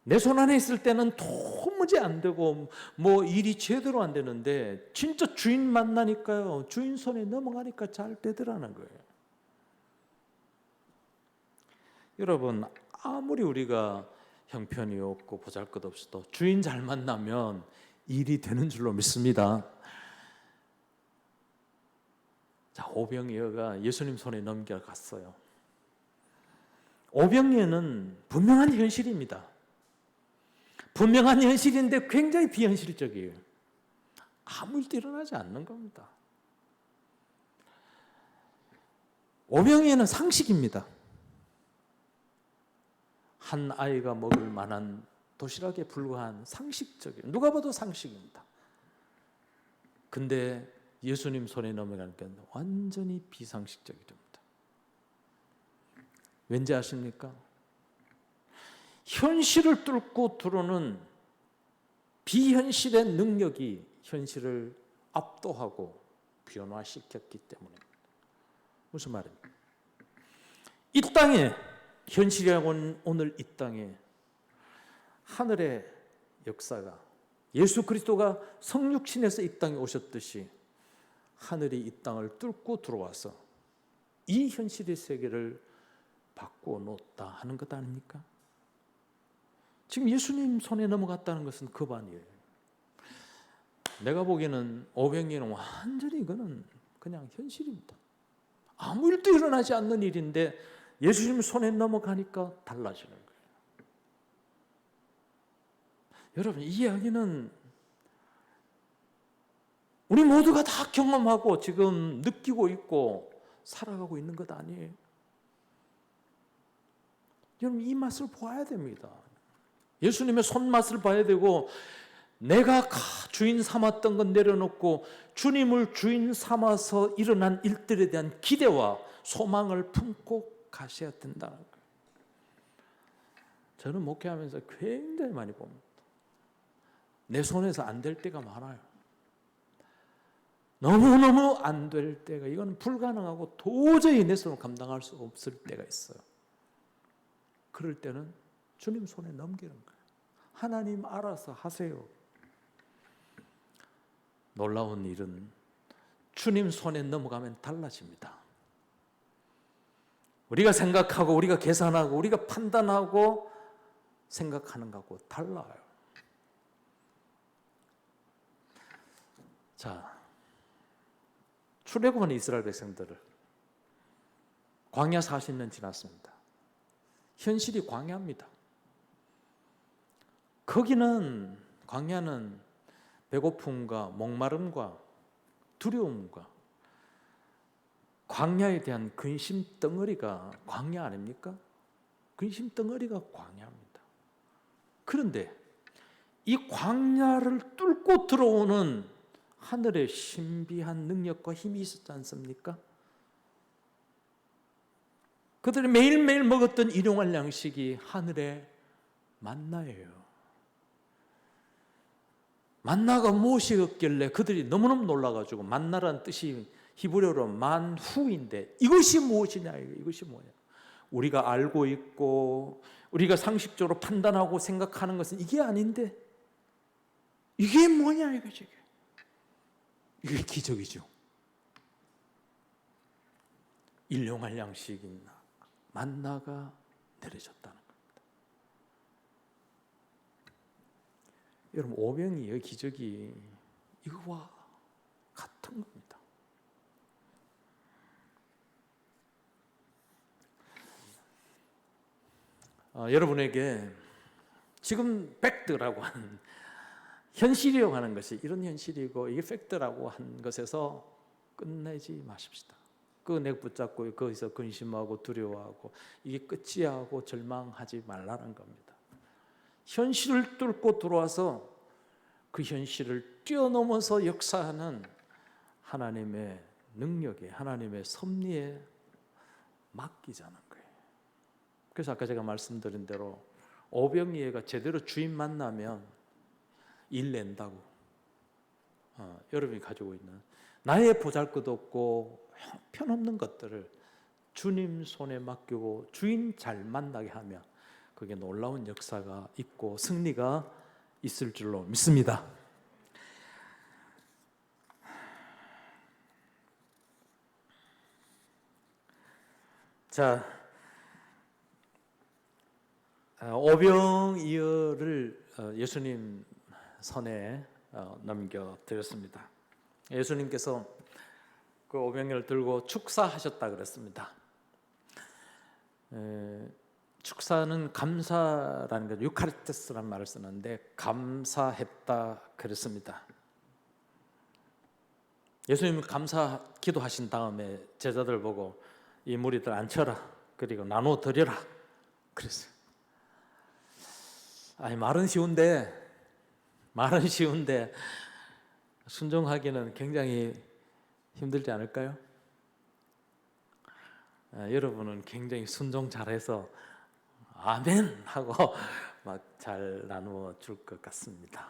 내 손 안에 있을 때는 도무지 안 되고 뭐 일이 제대로 안 되는데 진짜 주인 만나니까요, 주인 손에 넘어가니까 잘 되더라는 거예요. 여러분, 아무리 우리가 형편이 없고 보잘것없어도 주인 잘 만나면 일이 되는 줄로 믿습니다. 자, 오병이어가 예수님 손에 넘겨갔어요. 오병이어는 분명한 현실입니다. 분명한 현실인데 굉장히 비현실적이에요. 아무 일도 일어나지 않는 겁니다. 오병이어는 상식입니다. 한 아이가 먹을 만한 도시락에 불과한 상식적이에요. 누가 봐도 상식입니다. 근데 예수님 손에 넘어가니까 완전히 비상식적이 됩니다. 왠지 아십니까? 현실을 뚫고 들어오는 비현실의 능력이 현실을 압도하고 변화시켰기 때문입니다. 무슨 말입니까? 이 땅에, 현실이라고 오늘 이 땅에 하늘의 역사가, 예수 그리스도가 성육신에서 이 땅에 오셨듯이 하늘이 이 땅을 뚫고 들어와서 이 현실의 세계를 바꾸어 놓았다 하는 것 아닙니까? 지금 예수님 손에 넘어갔다는 것은 그 반이에요. 내가 보기에는 오병이어는 완전히 이거는 그냥 현실입니다. 아무 일도 일어나지 않는 일인데 예수님 손에 넘어가니까 달라지는 거예요. 여러분, 이 이야기는 우리 모두가 다 경험하고 지금 느끼고 있고 살아가고 있는 것 아니에요. 여러분, 이 맛을 보아야 됩니다. 예수님의 손맛을 봐야 되고, 내가 주인 삼았던 건 내려놓고 주님을 주인 삼아서 일어난 일들에 대한 기대와 소망을 품고 가셔야 된다는 거예요. 저는 목회하면서 굉장히 많이 봅니다. 내 손에서 안 될 때가 많아요. 너무너무 안 될 때가, 이건 불가능하고 도저히 내 손으로 감당할 수 없을 때가 있어요. 그럴 때는 주님 손에 넘기는 거예요. 하나님 알아서 하세요. 놀라운 일은 주님 손에 넘어가면 달라집니다. 우리가 생각하고 우리가 계산하고 우리가 판단하고 생각하는 것하고 달라요. 자, 출애굽한 이스라엘 백성들을 광야 40년 지났습니다. 현실이 광야입니다. 거기는, 광야는 배고픔과 목마름과 두려움과 광야에 대한 근심 덩어리가 광야 아닙니까? 근심 덩어리가 광야입니다. 그런데 이 광야를 뚫고 들어오는 하늘의 신비한 능력과 힘이 있었지 않습니까? 그들이 매일매일 먹었던 일용할 양식이 하늘의 만나예요. 만나가 무엇이었길래 그들이 너무너무 놀라가지고, 만나라는 뜻이 히브리어로 만후인데 이것이 무엇이냐, 이것이 뭐냐. 우리가 알고 있고 우리가 상식적으로 판단하고 생각하는 것은 이게 아닌데 이게 뭐냐 이거지. 이게 기적이죠. 일용할 양식이 만나가 내려졌다는 겁니다. 여러분 오병이의 기적이 이거와 같은 겁니다. 여러분에게 지금 팩트라고 하는 현실이라고 하는 것이 이런 현실이고 이게 팩트라고 한 것에서 끝내지 마십시다. 그거 내가 붙잡고 거기서 근심하고 두려워하고 이게 끝이야 하고 절망하지 말라는 겁니다. 현실을 뚫고 들어와서 그 현실을 뛰어넘어서 역사하는 하나님의 능력에, 하나님의 섭리에 맡기자는 거예요. 그래서 아까 제가 말씀드린 대로 오병이어가 제대로 주인 만나면 일 낸다고. 여러분이 가지고 있는 나의 보잘것없고 형편없는 것들을 주님 손에 맡기고 주인 잘 만나게 하면 그게 놀라운 역사가 있고 승리가 있을 줄로 믿습니다. 자, 오병이어를 예수님 손에 넘겨드렸습니다. 예수님께서 그 오병이어를 들고 축사하셨다 그랬습니다. 축사는 감사라는 것, 유카리스트라는 말을 쓰는데 감사했다 그랬습니다. 예수님은 감사 기도하신 다음에 제자들 보고 이 무리들 앉혀라 그리고 나눠 드려라 그랬어요. 아니 말은 쉬운데 순종하기는 굉장히 힘들지 않을까요? 여러분은 굉장히 순종 잘해서 아멘 하고 막 잘 나누어 줄 것 같습니다.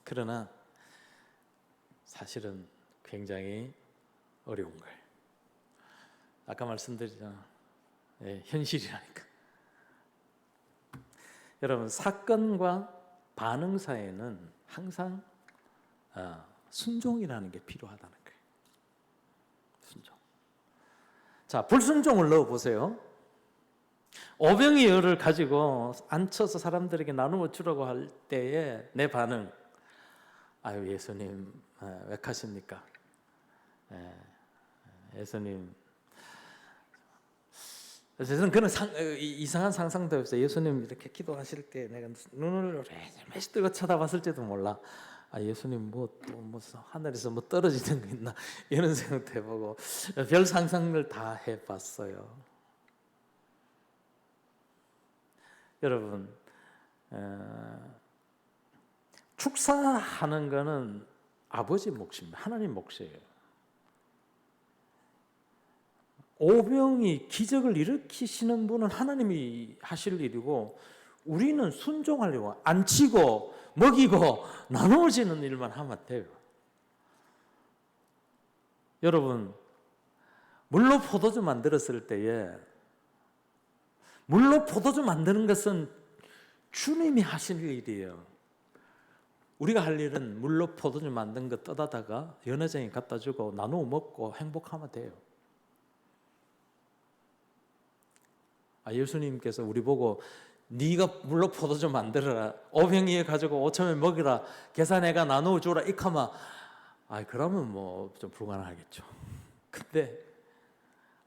그러나 사실은 굉장히 어려운 거예요. 아까 말씀드리잖아. 현실이라니까. 여러분 사건과 반응 사이에는 항상 순종이라는 게 필요하다는 거예요. 순종. 자, 불순종을 넣어 보세요. 오병이어를 가지고 앉혀서 사람들에게 나누어 주라고 할 때에 내 반응, 아유 예수님 왜 가십니까? 예수님. 저는 그런 이상한 상상도 없어요. 예수님 이렇게 기도하실 때 내가 눈을 매시 뜨고 쳐다봤을지도 몰라. 아 예수님 뭐 하늘에서 뭐 떨어지는 거 있나 이런 생각도 해보고 별 상상을 다 해봤어요. 여러분 축사하는 거는 아버지 몫입니다. 하나님 몫이에요. 오병이 기적을 일으키시는 분은 하나님이 하실 일이고 우리는 순종하려고 앉히고 먹이고 나누어지는 일만 하면 돼요. 여러분 물로 포도주 만들었을 때에 물로 포도주 만드는 것은 주님이 하실 일이에요. 우리가 할 일은 물로 포도주 만든 거 떠다다가 연회장에 갖다 주고 나누어 먹고 행복하면 돼요. 예수님께서 우리 보고 네가 물로 포도주 만들어라, 오병이어 가지고 5,000명 먹이라, 계산해가 나누어 주라 이카마, 그러면 뭐 좀 불가능하겠죠. 근데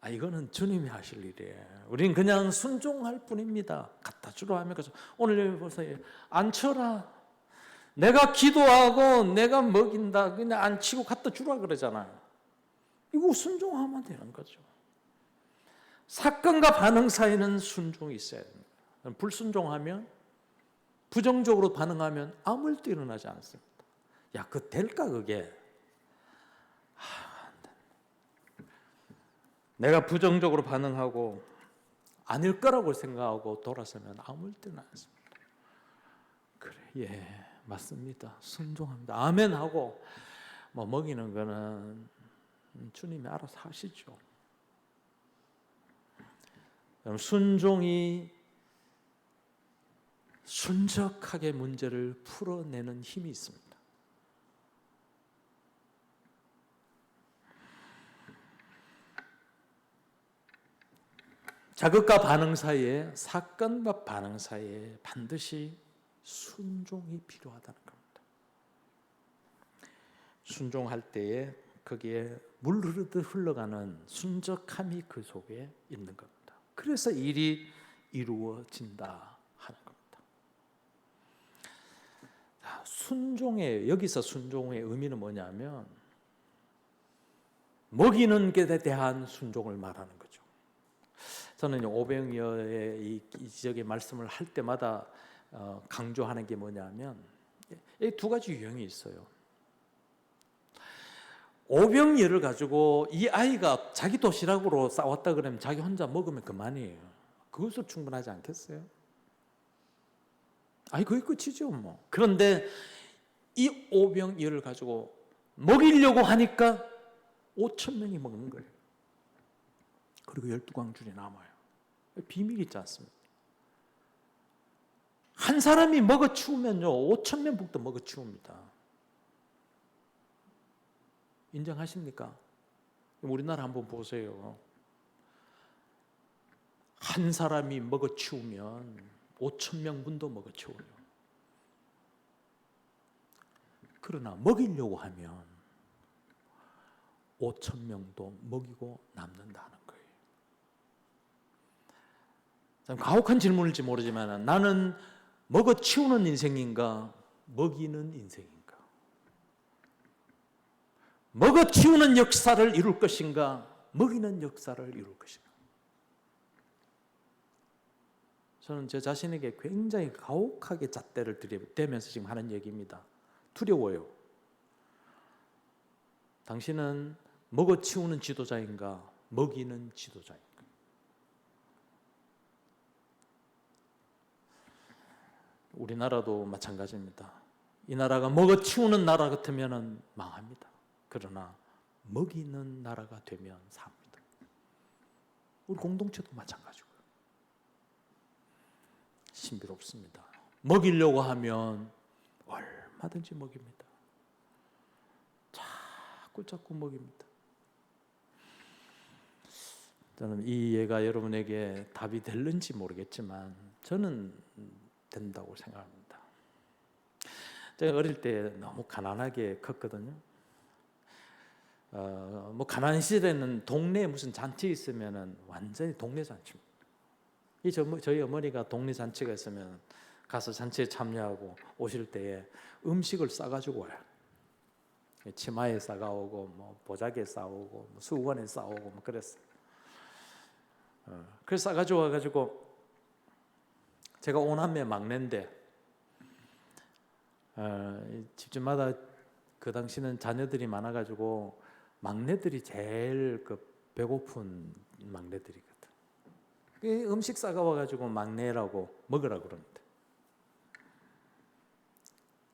이거는 주님이 하실 일이에요. 우리는 그냥 순종할 뿐입니다. 갖다 주라 하면 그래서 오늘 보세요. 앉혀라. 내가 기도하고 내가 먹인다. 그냥 앉히고 갖다 주라 그러잖아요. 이거 순종하면 되는 거죠. 사건과 반응 사이는 순종이 있어야 됩니다. 불순종하면 부정적으로 반응하면 아무 일도 일어나지 않습니다. 야, 그거 될까 그게? 내가 부정적으로 반응하고 아닐 거라고 생각하고 돌아서면 아무 일도 일어나지 않습니다. 그래, 예, 맞습니다. 순종합니다. 아멘 하고 뭐 먹이는 거는 주님이 알아서 하시죠. 순종이 순적하게 문제를 풀어내는 힘이 있습니다. 자극과 반응 사이에, 사건과 반응 사이에 반드시 순종이 필요하다는 겁니다. 순종할 때에 거기에 물 흐르듯 흘러가는 순적함이 그 속에 있는 겁니다. 그래서 일이 이루어진다 하는 겁니다. 여기서 순종의 의미는 뭐냐면 먹이는 것에 대한 순종을 말하는 거죠. 저는 오병이어의 이 지역의 말씀을 할 때마다 강조하는 게 뭐냐면 이 두 가지 유형이 있어요. 오병이어를 가지고 이 아이가 자기 도시락으로 싸왔다 그러면 자기 혼자 먹으면 그만이에요. 그것으로 충분하지 않겠어요? 아니 그게 끝이죠 뭐. 그런데 이 오병이어를 가지고 먹이려고 하니까 5,000명이 먹는 거예요. 그리고 12광줄이 남아요. 비밀이 있지 않습니까? 한 사람이 먹어치우면요 5,000명부터 먹어치웁니다. 인정하십니까? 우리나라 한번 보세요. 한 사람이 먹어치우면 5,000명분도 먹어치워요. 그러나 먹이려고 하면 5,000명도 먹이고 남는다는 거예요. 참 가혹한 질문일지 모르지만 나는 먹어치우는 인생인가 먹이는 인생인가? 먹어치우는 역사를 이룰 것인가 먹이는 역사를 이룰 것인가? 저는 제 자신에게 굉장히 가혹하게 잣대를 들이대면서 지금 하는 얘기입니다. 두려워요. 당신은 먹어치우는 지도자인가 먹이는 지도자인가? 우리나라도 마찬가지입니다. 이 나라가 먹어치우는 나라 같으면 망합니다. 그러나 먹이는 나라가 되면 삽니다. 우리 공동체도 마찬가지고요. 신비롭습니다. 먹이려고 하면 얼마든지 먹입니다. 자꾸 먹입니다. 저는 이 예가 여러분에게 답이 될는지 모르겠지만 저는 된다고 생각합니다. 제가 어릴 때 너무 가난하게 컸거든요. 뭐 가난 시절에는 동네에 무슨 잔치 있으면은 완전히 동네 잔치입니다. 저희 어머니가 동네 잔치가 있으면 가서 잔치에 참여하고 오실 때에 음식을 싸가지고 와요. 치마에 싸가오고 뭐 보자기에 싸오고 뭐 수건에 싸오고 뭐 그랬어요. 그래서 싸가지고 와가지고 제가 오남매 막내인데 집집마다 그 당시는 자녀들이 많아가지고 막내들이 제일 배고픈 막내들이거든. 음식 싸가와가지고 막내라고 먹으라고 그럽니다.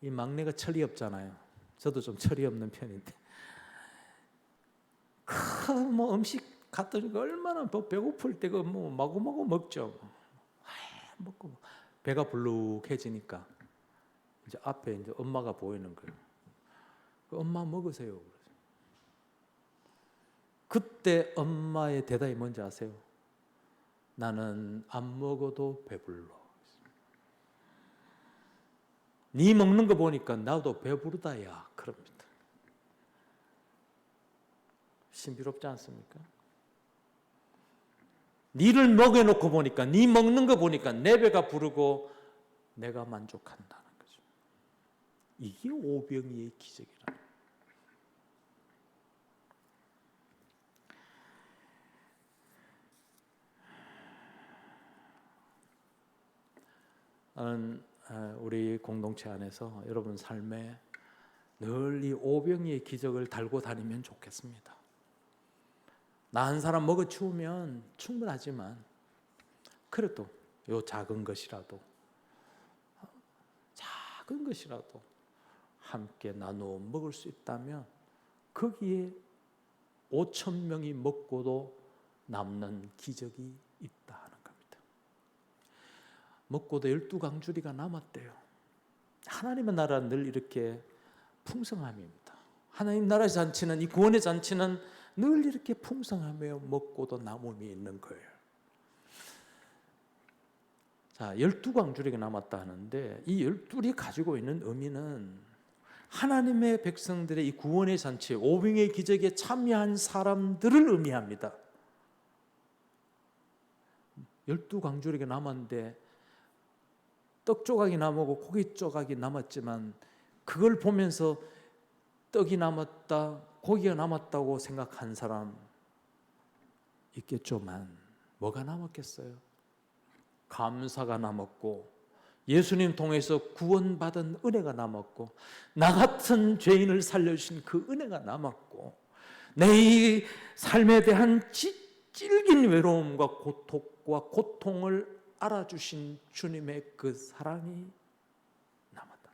이 막내가 철이 없잖아요. 저도 좀 철이 없는 편인데 뭐 음식 갖다 주니까 얼마나 배고플 때 뭐 마구마구 먹죠. 먹고 배가 불룩해지니까 이제 앞에 이제 엄마가 보이는 거예요. 엄마 먹으세요. 그때 엄마의 대답이 뭔지 아세요? 나는 안 먹어도 배불러. 네 먹는 거 보니까 나도 배부르다야. 그럽니다. 신비롭지 않습니까? 니를 먹여놓고 보니까 네 먹는 거 보니까 내 배가 부르고 내가 만족한다는 거죠. 이게 오병이의 기적이라. 나는 우리 공동체 안에서 여러분 삶에 늘 이 오병이의 기적을 달고 다니면 좋겠습니다. 나 한 사람 먹어치우면 충분하지만 그래도 요 작은 것이라도 함께 나누어 먹을 수 있다면 거기에 5,000명이 먹고도 남는 기적이 있다 하는 겁니다. 먹고도 12강주리가 남았대요. 하나님의 나라는 늘 이렇게 풍성함입니다. 하나님 나라의 잔치는, 이 구원의 잔치는 늘 이렇게 풍성하며 먹고도 남음이 있는 거예요. 자, 12강주리가 남았다 하는데 이 12이 가지고 있는 의미는 하나님의 백성들의 이 구원의 잔치, 오병의 기적에 참여한 사람들을 의미합니다. 12강주리가 남았는데 떡 조각이 남았고 고기 조각이 남았지만 그걸 보면서 떡이 남았다, 고기가 남았다고 생각한 사람 있겠죠만 뭐가 남았겠어요? 감사가 남았고 예수님 통해서 구원받은 은혜가 남았고 나 같은 죄인을 살려주신 그 은혜가 남았고 내 이 삶에 대한 찔긴 외로움과 고통을 알아주신 주님의 그 사랑이 남았다.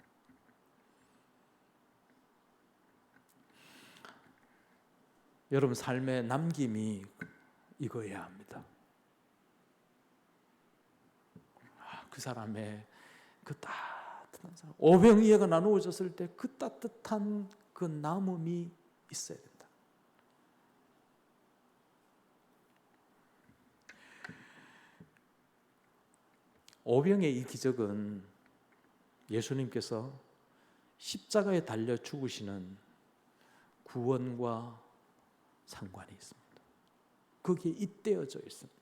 여러분 삶의 남김이 이거여야 합니다. 그 사람의 그 따뜻한 사람, 오병이어가 나누어졌을 때 그 따뜻한 그 남음이 있어야 된다. 오병의 이 기적은 예수님께서 십자가에 달려 죽으시는 구원과 상관이 있습니다. 거기에 잇대어져 있습니다.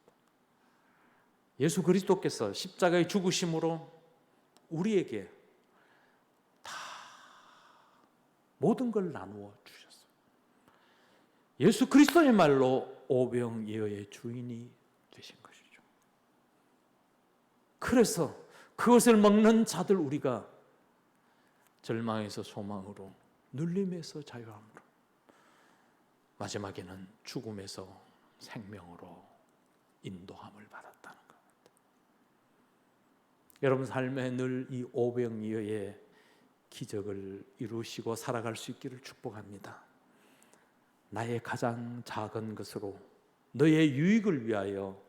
예수 그리스도께서 십자가의 죽으심으로 우리에게 다 모든 걸 나누어 주셨어요. 예수 그리스도의 말로 오병이어의 주인이 되신 것이죠. 그래서 그것을 먹는 자들 우리가 절망에서 소망으로, 눌림에서 자유함으로, 마지막에는 죽음에서 생명으로 인도함을 받았다는 것. 여러분 삶에 늘 이 오병이어의 기적을 이루시고 살아갈 수 있기를 축복합니다. 나의 가장 작은 것으로 너의 유익을 위하여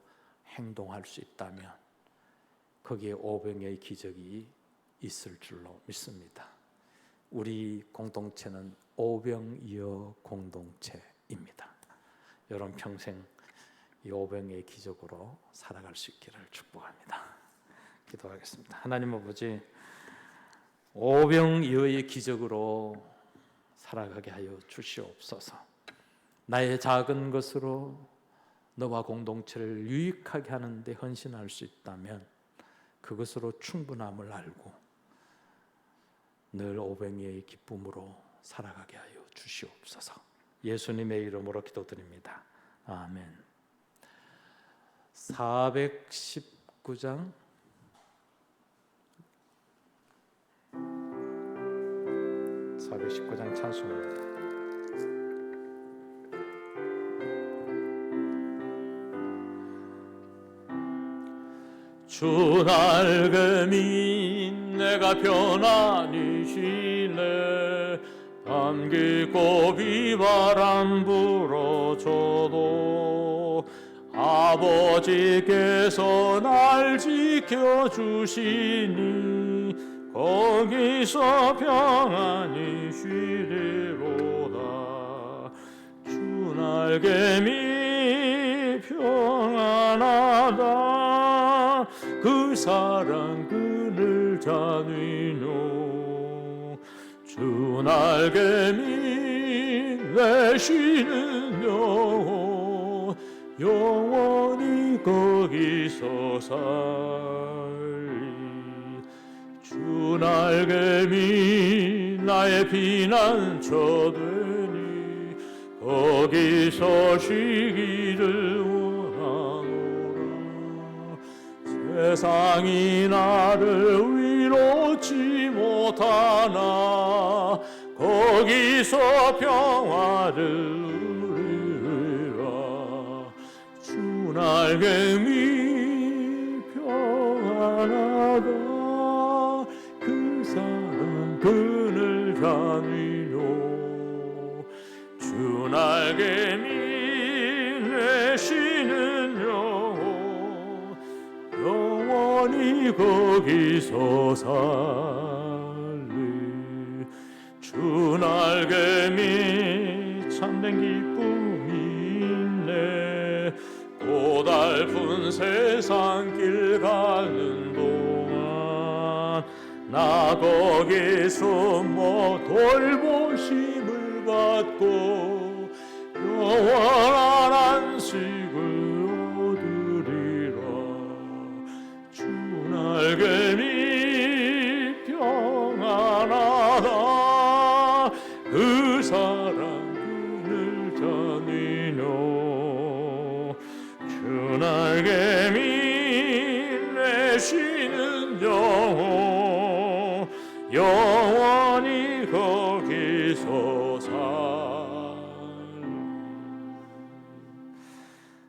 행동할 수 있다면 거기에 오병이어의 기적이 있을 줄로 믿습니다. 우리 공동체는 오병이어 공동체입니다. 여러분 평생 이 오병이어의 기적으로 살아갈 수 있기를 축복합니다. 기도하겠습니다. 하나님 아버지, 오병이어의 기적으로 살아가게 하여 주시옵소서. 나의 작은 것으로 너와 공동체를 유익하게 하는 데 헌신할 수 있다면 그것으로 충분함을 알고 늘 오병이어의 기쁨으로 살아가게 하여 주시옵소서. 예수님의 이름으로 기도드립니다. 아멘. 419장 찬송입니다. 주 낡음이 내가 편안히 쉬네. 담기고 비바람 불어줘도 아버지께서 날 지켜주시니 거기서 평안히 쉬리로다. 주 날개미 평안하다. 그 사랑 그늘 자뉘뇨. 주 날개미 내 쉬는 영혼 영원히 거기서 살리. 주 날개미 나의 피난처 되니 거기서 쉬기를 원하노라. 세상이 나를 위로치 못하나 거기서 평화를 누리라. 주 날개미 평안하다. 그 사랑 그늘 자뉘뇨. 주 날개미 내 쉬는 영혼 영원 영원히 거기서 살리. 주 날개미 참된 기쁨이 있네. 고달픈 세상 길 가는 동안 나 거기 숨어 돌보심을 받고 영원한 안식을 얻으리라. 주 날개미 평안하다. 그 사랑 그늘 자니뇨. 주 날개미 내 쉬는 영혼 영원히 거기서 살.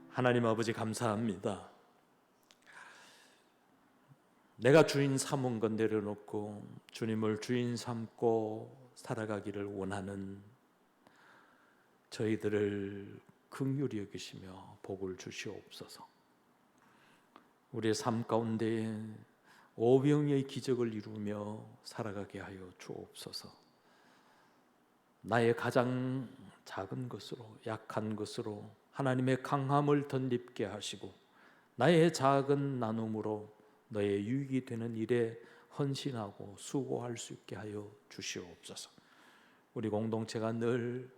하나님 아버지 감사합니다. 내가 주인 삼은 건 내려놓고 주님을 주인 삼고 살아가기를 원하는 저희들을 긍휼히 여기시며 복을 주시옵소서. 우리의 삶 가운데 오병이의 기적을 이루며 살아가게 하여 주옵소서. 나의 가장 작은 것으로, 약한 것으로 하나님의 강함을 덧입게 하시고 나의 작은 나눔으로 너의 유익이 되는 일에 헌신하고 수고할 수 있게 하여 주시옵소서. 우리 공동체가 늘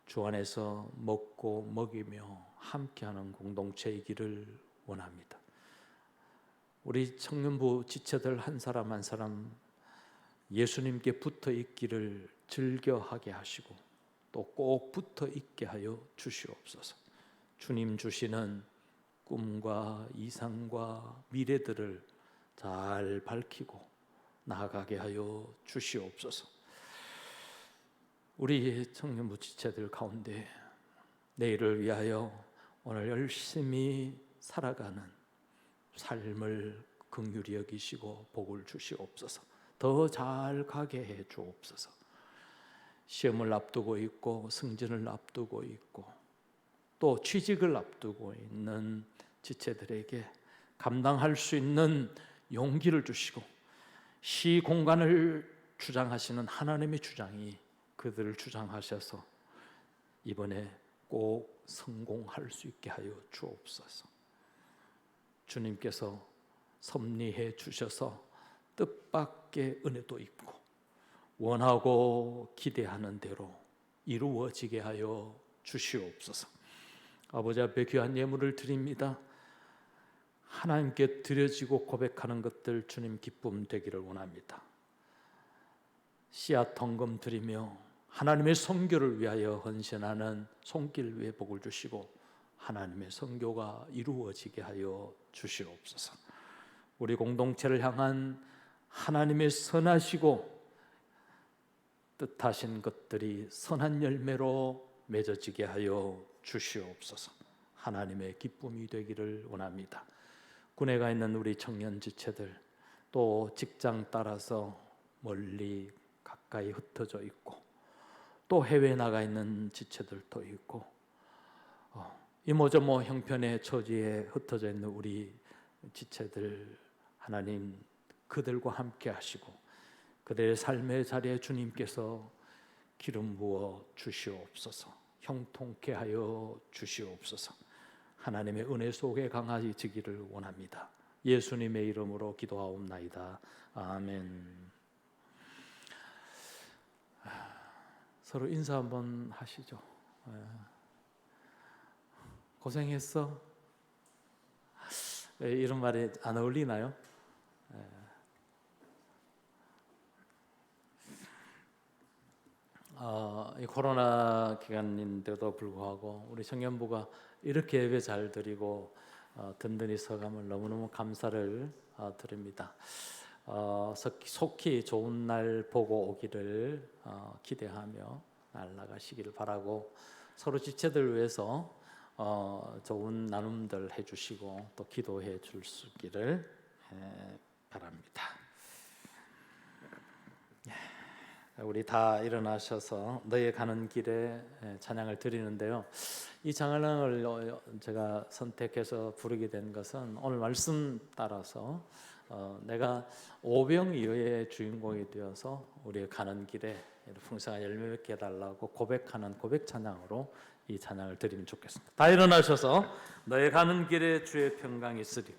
주 안에서 먹고 먹이며 함께하는 공동체이기를 원합니다. 우리 청년부 지체들 한 사람 한 사람 예수님께 붙어 있기를 즐겨하게 하시고 또 꼭 붙어 있게 하여 주시옵소서. 주님 주시는 꿈과 이상과 미래들을 잘 밝히고 나아가게 하여 주시옵소서. 우리 청년부 지체들 가운데 내일을 위하여 오늘 열심히 살아가는 삶을 긍휼히 여기시고 복을 주시옵소서. 더 잘 가게 해 주옵소서. 시험을 앞두고 있고 승진을 앞두고 있고 또 취직을 앞두고 있는 지체들에게 감당할 수 있는 용기를 주시고 시 공간을 주장하시는 하나님의 주장이 그들을 주장하셔서 이번에 꼭 성공할 수 있게 하여 주옵소서. 주님께서 섭리해 주셔서 뜻밖의 은혜도 있고 원하고 기대하는 대로 이루어지게 하여 주시옵소서. 아버지 앞에 귀한 예물을 드립니다. 하나님께 드려지고 고백하는 것들 주님 기쁨 되기를 원합니다. 씨앗 헌금 드리며 하나님의 선교를 위하여 헌신하는 손길 위에 복을 주시고 하나님의 선교가 이루어지게 하여 주시옵소서. 우리 공동체를 향한 하나님의 선하시고 뜻하신 것들이 선한 열매로 맺어지게 하여 주시옵소서. 하나님의 기쁨이 되기를 원합니다. 군에 가 있는 우리 청년 지체들 또 직장 따라서 멀리 가까이 흩어져 있고 또 해외에 나가 있는 지체들도 있고 이모저모 형편의 처지에 흩어져 있는 우리 지체들 하나님 그들과 함께 하시고 그들의 삶의 자리에 주님께서 기름 부어 주시옵소서. 형통케 하여 주시옵소서. 하나님의 은혜 속에 강하지기를 원합니다. 예수님의 이름으로 기도하옵나이다. 아멘. 서로 인사 한번 하시죠. 고생했어. 이런 말이 안 어울리나요? 이 코로나 기간인데도 불구하고 우리 청년부가 이렇게 예배 잘 드리고 든든히 서감을 너무너무 감사를 드립니다. 속히 좋은 날 보고 오기를 기대하며 나아가시기를 바라고 서로 지체들 위해서 좋은 나눔들 해주시고 또 기도해 줄 수 있기를 바랍니다. 우리 다 일어나셔서 너의 가는 길에 찬양을 드리는데요. 이 찬양을 제가 선택해서 부르게 된 것은 오늘 말씀 따라서 내가 오병이어의 주인공이 되어서 우리의 가는 길에 풍성한 열매 맺게 해달라고 고백하는 고백 찬양으로 이 찬양을 드리면 좋겠습니다. 다 일어나셔서 너의 가는 길에 주의 평강이 있으리.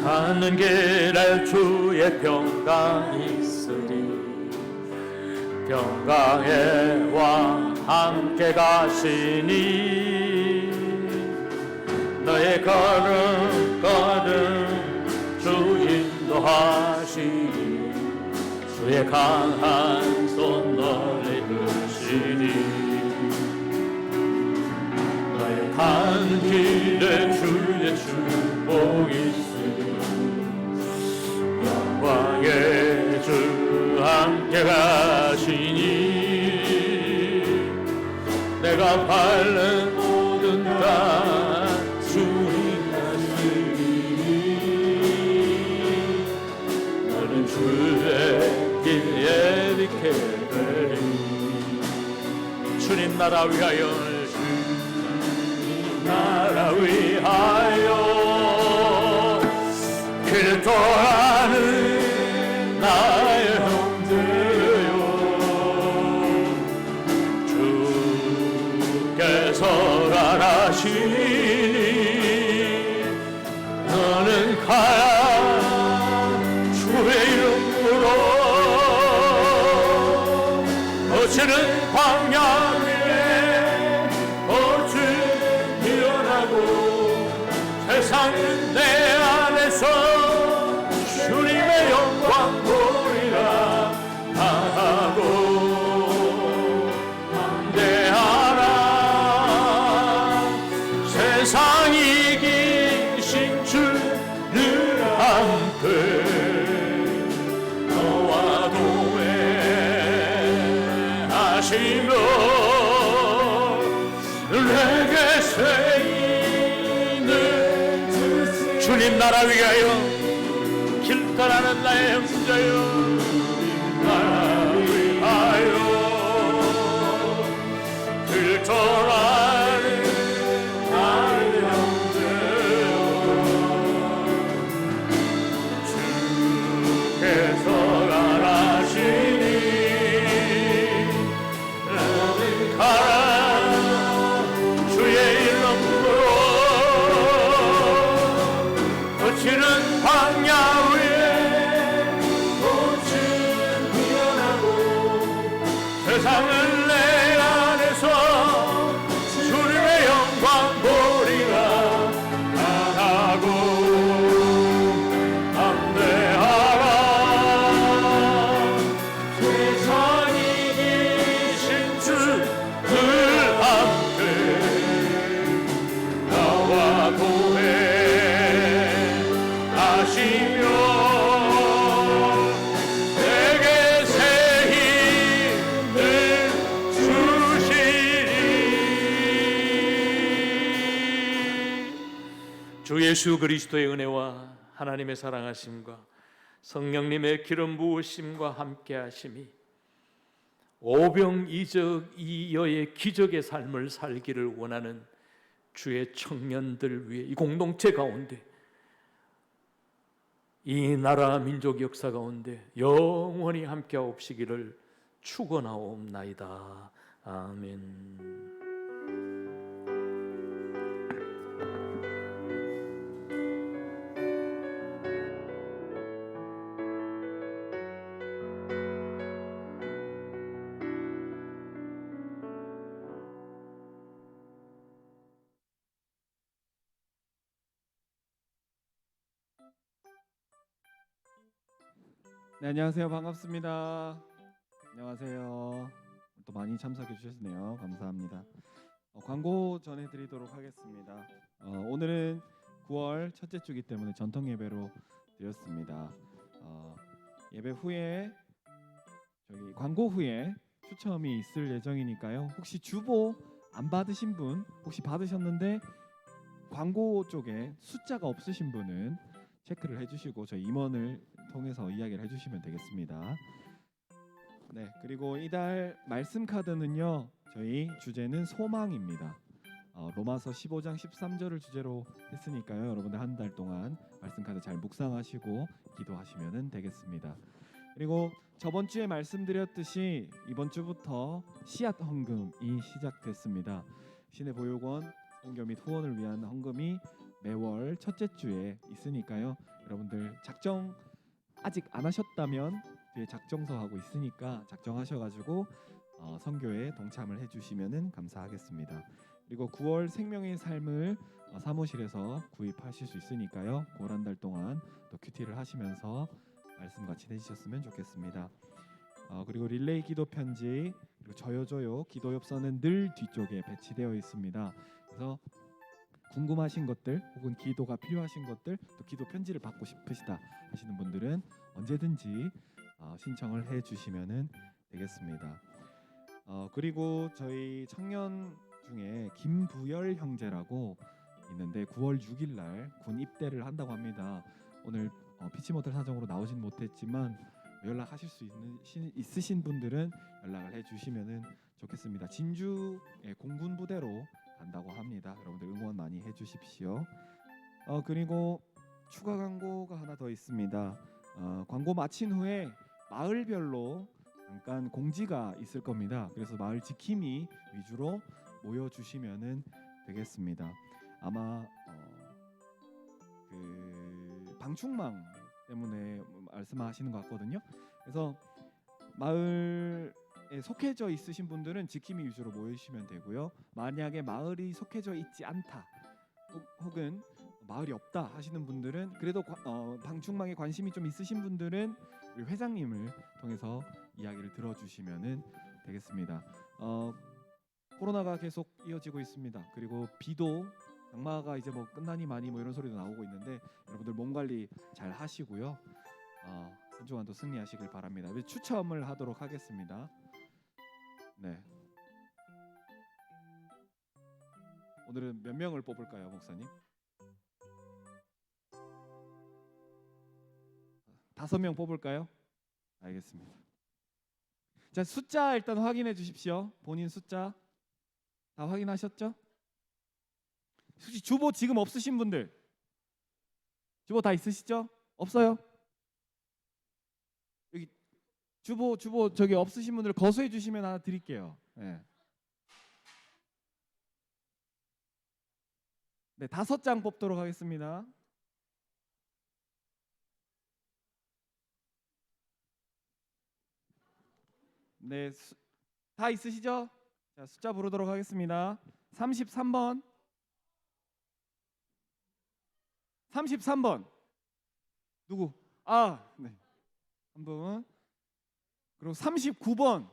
가는 길에 주의 평강이 있으리. 평강의 왕 함께 가시니 너의 걸음 주 인도하시니 주의 강한 손 너를 드시니 너의 가는 길에 주의 축복 있으니 영광의 주 함께 가시니 내가 밟는 모든 땅 주님 가시니 너는 주의 길 예비케 되리. 주님 나라 위하여 주님 나라 위하여 길 떠나는 나의 형제여 주께서 가라시니 너는 가야 주의 이름으로 거치는 광야 위에 어찌 일어나고 세상은 내 안에서 주님의 영광 보리라 하고 담대하라 세상이 이기신 주를 함께 너와 동행하시며 내게 세이는 주님 나라 위하여 길 떠나는 나의 형제여 나라 위하여 길 떠나는 나의 형제여 주께서 가라시니 나는 가라 주의 이름으로 거치는 광야 위에 꽃은 피어나고 세상을 내 안에서 주님의 영광 보리라 하고 담대하라 세상이 이기신 주를 함께 나와 동행하시며 내게 새 힘을 주시리. 주 예수 그리스도의 은혜와 하나님의 사랑하심과 성령님의 기름 부으심과 함께하심이 오병이어의 기적의 삶을 살기를 원하는 주의 청년들 위해 이 공동체 가운데 이 나라 민족 역사 가운데 영원히 함께하옵시기를 축원하옵나이다. 아멘. 네, 안녕하세요. 반갑습니다. 안녕하세요. 또 많이 참석해 주셨네요. 감사합니다. 광고 전해드리도록 하겠습니다. 오늘은 9월 첫째 주기 때문에 전통 예배로 드렸습니다. 예배 후에 광고 후에 추첨이 있을 예정이니까요. 혹시 주보 안 받으신 분, 혹시 받으셨는데 광고 쪽에 숫자가 없으신 분은 체크를 해주시고 저희 임원을 통해서 이야기를 해주시면 되겠습니다. 네, 그리고 이달 말씀 카드는요, 저희 주제는 소망입니다. 로마서 15장 13절을 주제로 했으니까요, 여러분들 한 달 동안 말씀 카드 잘 묵상하시고 기도하시면 되겠습니다. 그리고 저번 주에 말씀드렸듯이 이번 주부터 씨앗 헌금이 시작됐습니다. 시내 보육원 선교 및 후원을 위한 헌금이 매월 첫째 주에 있으니까요, 여러분들 작정 아직 안 하셨다면 뒤에 작정서 하고 있으니까 작정하셔가지고 선교에 동참을 해주시면 감사하겠습니다. 그리고 9월 생명의 삶을 사무실에서 구입하실 수 있으니까요, 9월 한 달 동안 또 큐티를 하시면서 말씀과 지내주셨으면 좋겠습니다. 그리고 릴레이 기도 편지, 그리고 저요저요 기도 엽서는 늘 뒤쪽에 배치되어 있습니다. 그래서 궁금하신 것들 혹은 기도가 필요하신 것들, 또 기도 편지를 받고 싶으시다 하시는 분들은 언제든지 신청을 해주시면 되겠습니다. 그리고 저희 청년 중에 김부열 형제라고 있는데 9월 6일 날 군 입대를 한다고 합니다. 오늘 피치모텔 사정으로 나오진 못했지만 연락하실 수 있으신 분들은 연락을 해주시면 좋겠습니다. 진주의 공군 부대로 간다고 합니다. 여러분들 응원 많이 해주십시오. 그리고 추가 광고가 하나 더 있습니다. 광고 마친 후에 마을별로 잠깐 공지가 있을 겁니다. 그래서 마을 지킴이 위주로 모여주시면 되겠습니다. 아마 그 방충망 때문에 말씀하시는 것 같거든요. 그래서 마을에 속해져 있으신 분들은 지킴이 위주로 모이시면 되고요. 만약에 마을이 속해져 있지 않다 혹은 마을이 없다 하시는 분들은, 그래도 방충망에 관심이 좀 있으신 분들은 우리 회장님을 통해서 이야기를 들어주시면 되겠습니다. 코로나가 계속 이어지고 있습니다. 그리고 비도 장마가 이제 뭐 끝나니 많이 뭐 이런 소리도 나오고 있는데 여러분들 몸 관리 잘 하시고요. 한 주간도 승리하시길 바랍니다. 추첨을 하도록 하겠습니다. 네. 오늘은 몇 명을 뽑을까요, 목사님? 5명 뽑을까요? 알겠습니다. 자, 숫자 일단 확인해 주십시오. 본인 숫자 다 확인하셨죠? 혹시 주보 지금 없으신 분들, 주보 다 있으시죠? 없어요? 여기 주보 저기 없으신 분들 거수해 주시면 하나 드릴게요. 네. 네, 5장 뽑도록 하겠습니다. 네, 다 있으시죠? 자, 숫자 부르도록 하겠습니다. 33번, 33번 누구? 네, 한 분. 그리고 39번,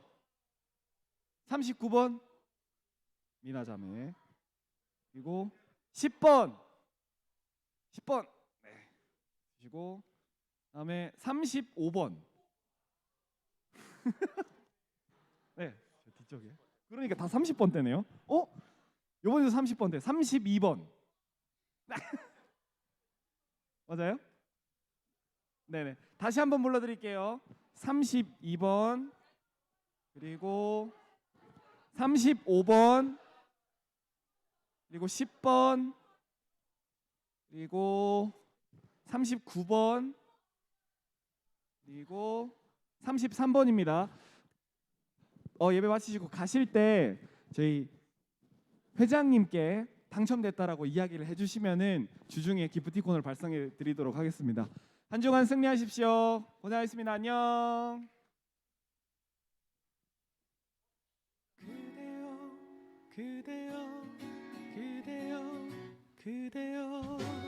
39번 미나자매. 그리고 10번, 10번. 네, 그리고 다음에 35번. 네, 저 뒤쪽에. 그러니까 다 30번대네요. 요번에도 30번대. 32번. 맞아요? 네네. 다시 한번 불러드릴게요. 32번, 그리고 35번, 그리고 10번, 그리고 39번, 그리고 33번입니다. 예배 마치시고 가실 때 저희 회장님께 당첨됐다라고 이야기를 해주시면은 주중에 기프티콘을 발송해 드리도록 하겠습니다. 한 주간 승리하십시오. 고생하셨습니다. 안녕. 그대여, 그대여, 그대여, 그대여.